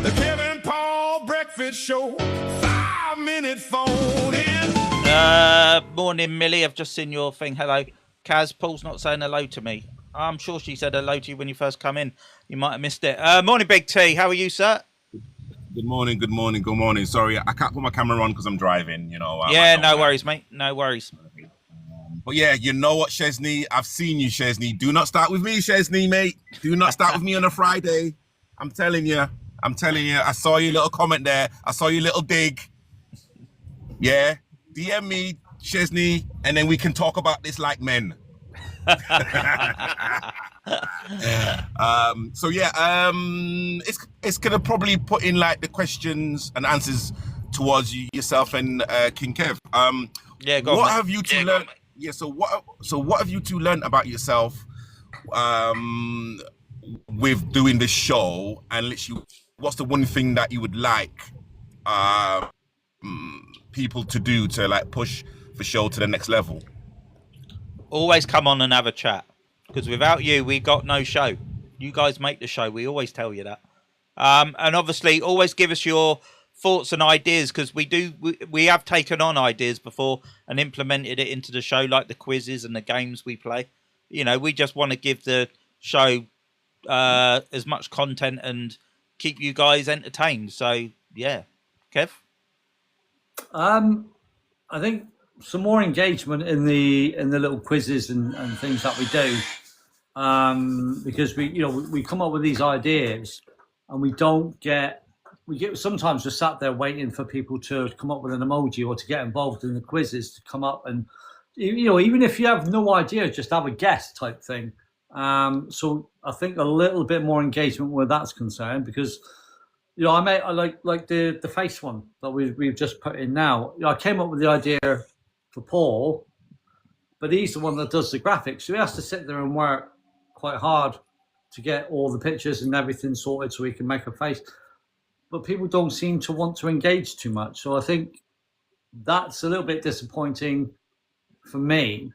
The Kev Paul Breakfast Show. 5-minute phone in. Morning, Millie. I've just seen your thing. Hello. Kaz, Paul's not saying hello to me. I'm sure she said hello to you when you first come in. You might have missed it. Morning, Big T. How are you, sir? Good morning, good morning, good morning. Sorry, I can't put my camera on because I'm driving, you know. Yeah, no worries, mate. No worries. But yeah, you know what, Chesney? I've seen you, Chesney. Do not start with me, Chesney, mate. Do not start with me on a Friday. I'm telling you. I saw your little comment there. I saw your little dig. Yeah. DM me, Chesney, and then we can talk about this like men. It's gonna probably put in like the questions and answers towards yourself and King Kev. Go what on, have you two learned? Yeah, so what have you two learned about yourself with doing this show, and literally what's the one thing that you would like people to do to like push the show to the next level? Always come on and have a chat, because without you, we got no show. You guys make the show. We always tell you that. And obviously, always give us your thoughts and ideas, because we have taken on ideas before and implemented it into the show, like the quizzes and the games we play. You know, we just want to give the show as much content and keep you guys entertained. So, yeah. Kev? I think some more engagement in the little quizzes and things that we do, because we come up with these ideas and we get sometimes we're sat there waiting for people to come up with an emoji or to get involved in the quizzes to come up, and even if you have no idea, just have a guess type thing. So I think a little bit more engagement where that's concerned, because I like the face one that we've just put in now. I came up with the idea for Paul, but he's the one that does the graphics, so he has to sit there and work quite hard to get all the pictures and everything sorted so we can make a face. But people don't seem to want to engage too much. So I think that's a little bit disappointing for me,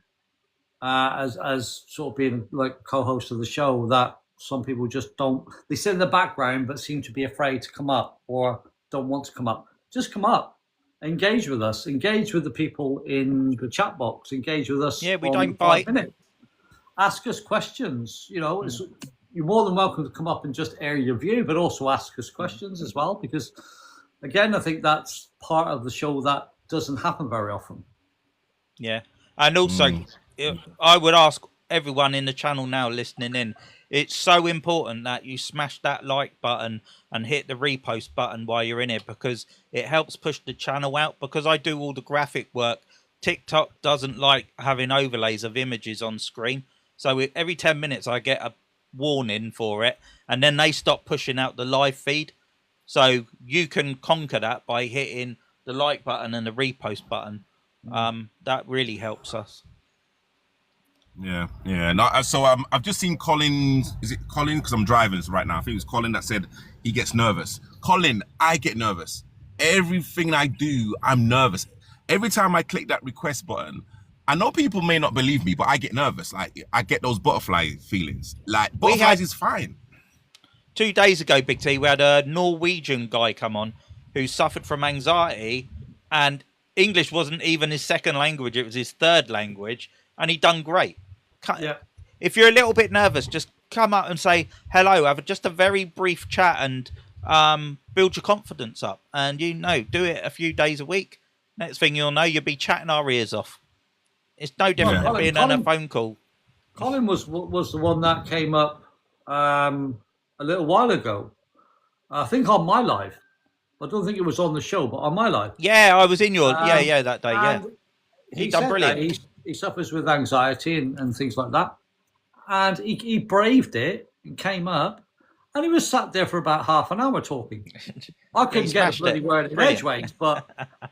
as sort of being like co-host of the show, that some people just don't, they sit in the background but seem to be afraid to come up or don't want to come up. Just come up, engage with us, engage with the people in the chat box, engage with us. Yeah, we on don't 5 bite. minutes. Ask us questions. You know, you're more than welcome to come up and just air your view, but also ask us questions as well, because again, I think that's part of the show that doesn't happen very often. Yeah. And also, I would ask everyone in the channel now listening in, it's so important that you smash that like button and hit the repost button while you're in it, because it helps push the channel out. Because I do all the graphic work, TikTok doesn't like having overlays of images on screen. So every 10 minutes I get a warning for it, and then they stop pushing out the live feed. So you can conquer that by hitting the like button and the repost button. That really helps us. Yeah. No, so I've just seen Colin. Is it Colin? Because I'm driving right now. I think it was Colin that said he gets nervous. Colin, I get nervous. Everything I do, I'm nervous. Every time I click that request button, I know people may not believe me, but I get nervous. Like, I get those butterfly feelings. Like, butterflies is fine. 2 days ago, Big T, we had a Norwegian guy come on who suffered from anxiety, and English wasn't even his second language, it was his third language, and he done great. If you're a little bit nervous, just come up and say hello, have just a very brief chat, and build your confidence up. And do it a few days a week. Next thing you'll know, you'll be chatting our ears off. It's no different than being on a phone call. Colin was the one that came up a little while ago. I think on my live. I don't think it was on the show, but on my live. Yeah, I was in your that day. Yeah, he done said brilliant. That he suffers with anxiety and things like that, and he braved it and came up, and he was sat there for about half an hour talking. I couldn't get a bloody word in edgeways, but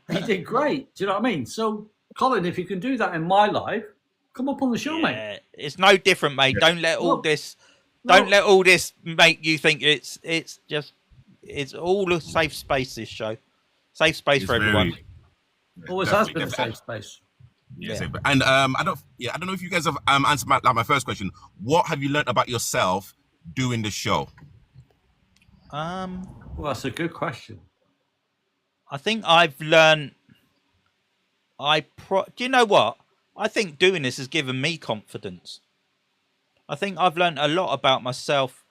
he did great. Do you know what I mean? So, Colin, if you can do that in my life, come up on the show, mate. It's no different, mate. Don't let all this. Don't let all this make you think it's all a safe space. This show, safe space for everyone. Always has been a safe space. Yeah. And I don't know if you guys have answered my first question. What have you learned about yourself doing the show? Well, that's a good question. I think I've learned. Do you know what? I think doing this has given me confidence. I think I've learned a lot about myself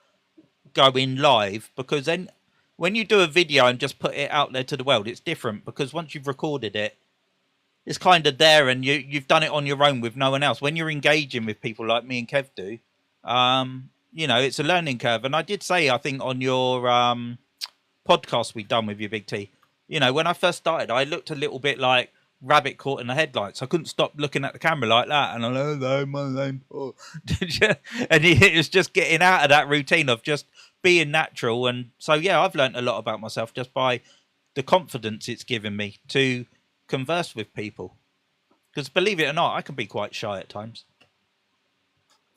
going live, because then when you do a video and just put it out there to the world, it's different, because once you've recorded it, it's kind of there, and you've done it on your own with no one else. When you're engaging with people like me and Kev do, it's a learning curve. And I did say, I think on your podcast we've done with you, Big T, when I first started, I looked a little bit like rabbit caught in the headlights. I couldn't stop looking at the camera like that, and I'm like, hello, my name Paul. And it was just getting out of that routine of just being natural. And so, yeah, I've learned a lot about myself just by the confidence it's given me to converse with people. Because believe it or not, I can be quite shy at times.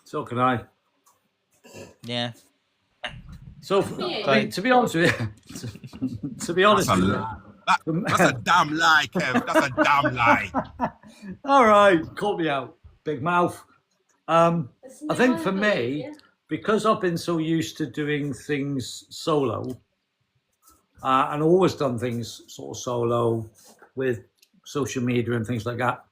So can I. Yeah. So, I mean, to be honest with you, that's a damn lie, Kev. That's a damn lie. All right, call me out, big mouth. I think for me, because I've been so used to doing things solo, and always done things sort of solo with social media and things like that.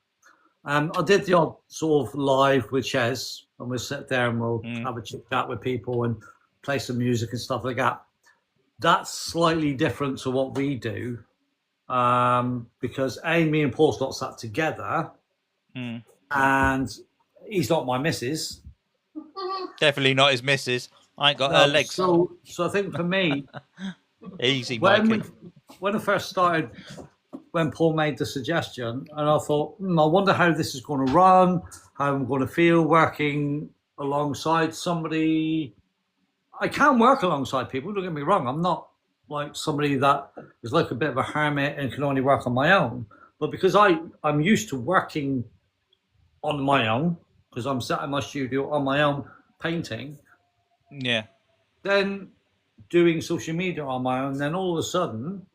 I did the odd sort of live with Ches, and we'll sit there and we'll have a chit chat with people and play some music and stuff like that. That's slightly different to what we do, because me and Paul's not sat together, and he's not my missus. Definitely not his missus. I ain't got her legs. So I think for me, easy, Mikey. When I first started, when Paul made the suggestion, and I thought, I wonder how this is going to run, how I'm going to feel working alongside somebody. I can work alongside people, don't get me wrong. I'm not like somebody that is like a bit of a hermit and can only work on my own. But because I'm used to working on my own, because I'm sat in my studio on my own painting, Yeah. Then doing social media on my own, then all of a sudden,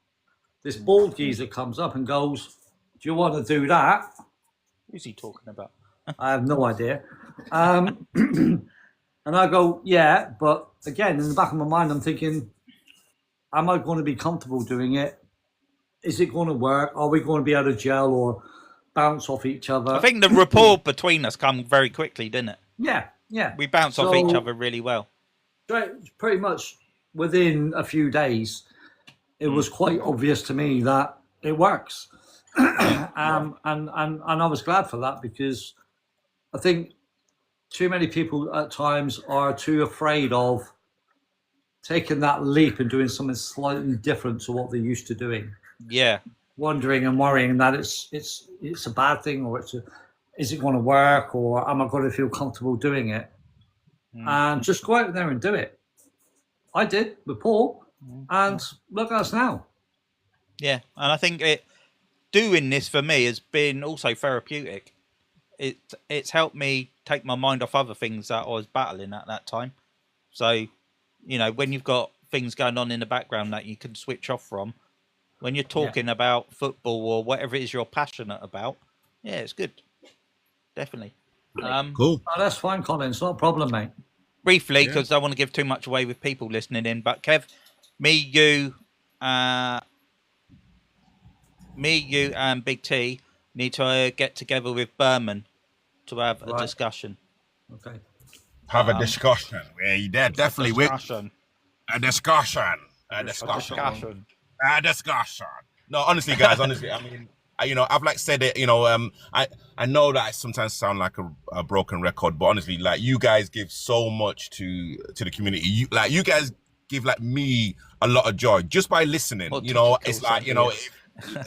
this bald geezer comes up and goes, "Do you want to do that?" Who's he talking about? I have no idea. And I go, "Yeah," but again, in the back of my mind, I'm thinking, am I going to be comfortable doing it? Is it going to work? Are we going to be out of jail or bounce off each other? I think the rapport between us come very quickly, didn't it? Yeah. We bounce off each other really well. Pretty much within a few days, it was quite obvious to me that it works. And I was glad for that, because I think too many people at times are too afraid of taking that leap and doing something slightly different to what they're used to doing. Yeah. Wondering and worrying that it's a bad thing, or is it going to work, or am I going to feel comfortable doing it? And just go out there and do it. I did with Paul, and look at us now. Yeah, and I think doing this for me has been also therapeutic. It's helped me take my mind off other things that I was battling at that time. So, you know, when you've got things going on in the background that you can switch off from, when you're talking about football or whatever it is you're passionate about, yeah, it's good. Definitely. Cool. Oh, that's fine, Colin. It's not a problem, mate. Briefly, because I don't want to give too much away with people listening in, but Kev, me, you, and Big T need to get together with Berman to have a discussion. Okay. Have a discussion. Yeah, you did. Definitely. A discussion. A discussion. No, honestly, guys, honestly, I mean, you know, I've like said it, you know, I know that I sometimes sound like a broken record, but honestly, like, you guys give so much to the community. You guys give like me a lot of joy just by listening. You know, it's like, you know,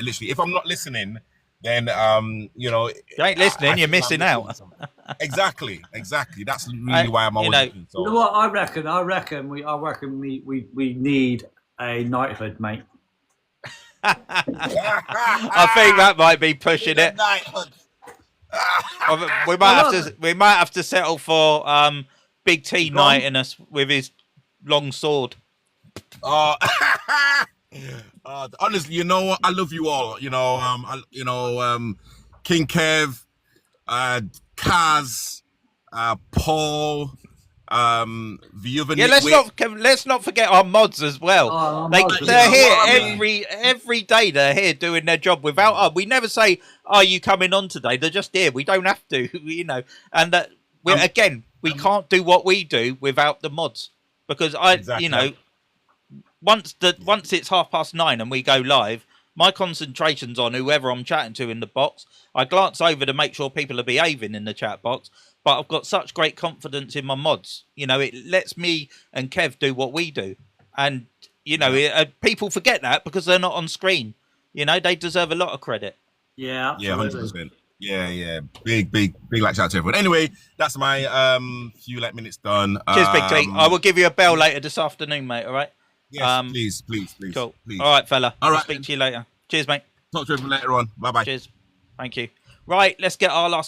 literally, if I'm not listening, then you know, you ain't listening, you're missing out. Exactly. That's really why I'm always listening. So. You know what I reckon we need a knighthood, mate. I think that might be pushing it. we might have to settle for Big T knighting us with his long sword. Honestly, you know what? I love you all. You know, King Kev, Kaz, Paul, the other. Yeah, let's not forget our mods as well. They're here every day. They're here doing their job without us. We never say, "Are you coming on today?" They're just here. We don't have to, you know. And that we can't do what we do without the mods, because you know, once it's 9:30 and we go live, my concentration's on whoever I'm chatting to in the box. I glance over to make sure people are behaving in the chat box, but I've got such great confidence in my mods. You know, it lets me and Kev do what we do. And, you know, people forget that because they're not on screen. You know, they deserve a lot of credit. Yeah, absolutely. 100%. Yeah. Big like shout out to everyone. Anyway, that's my few like minutes done. Cheers, Big T. I will give you a bell later this afternoon, mate, all right? Yes, please. Cool. Please. All right, fella. All right. I'll speak to you later. Cheers, mate. Talk to everyone later on. Bye-bye. Cheers. Thank you. Right, let's get our last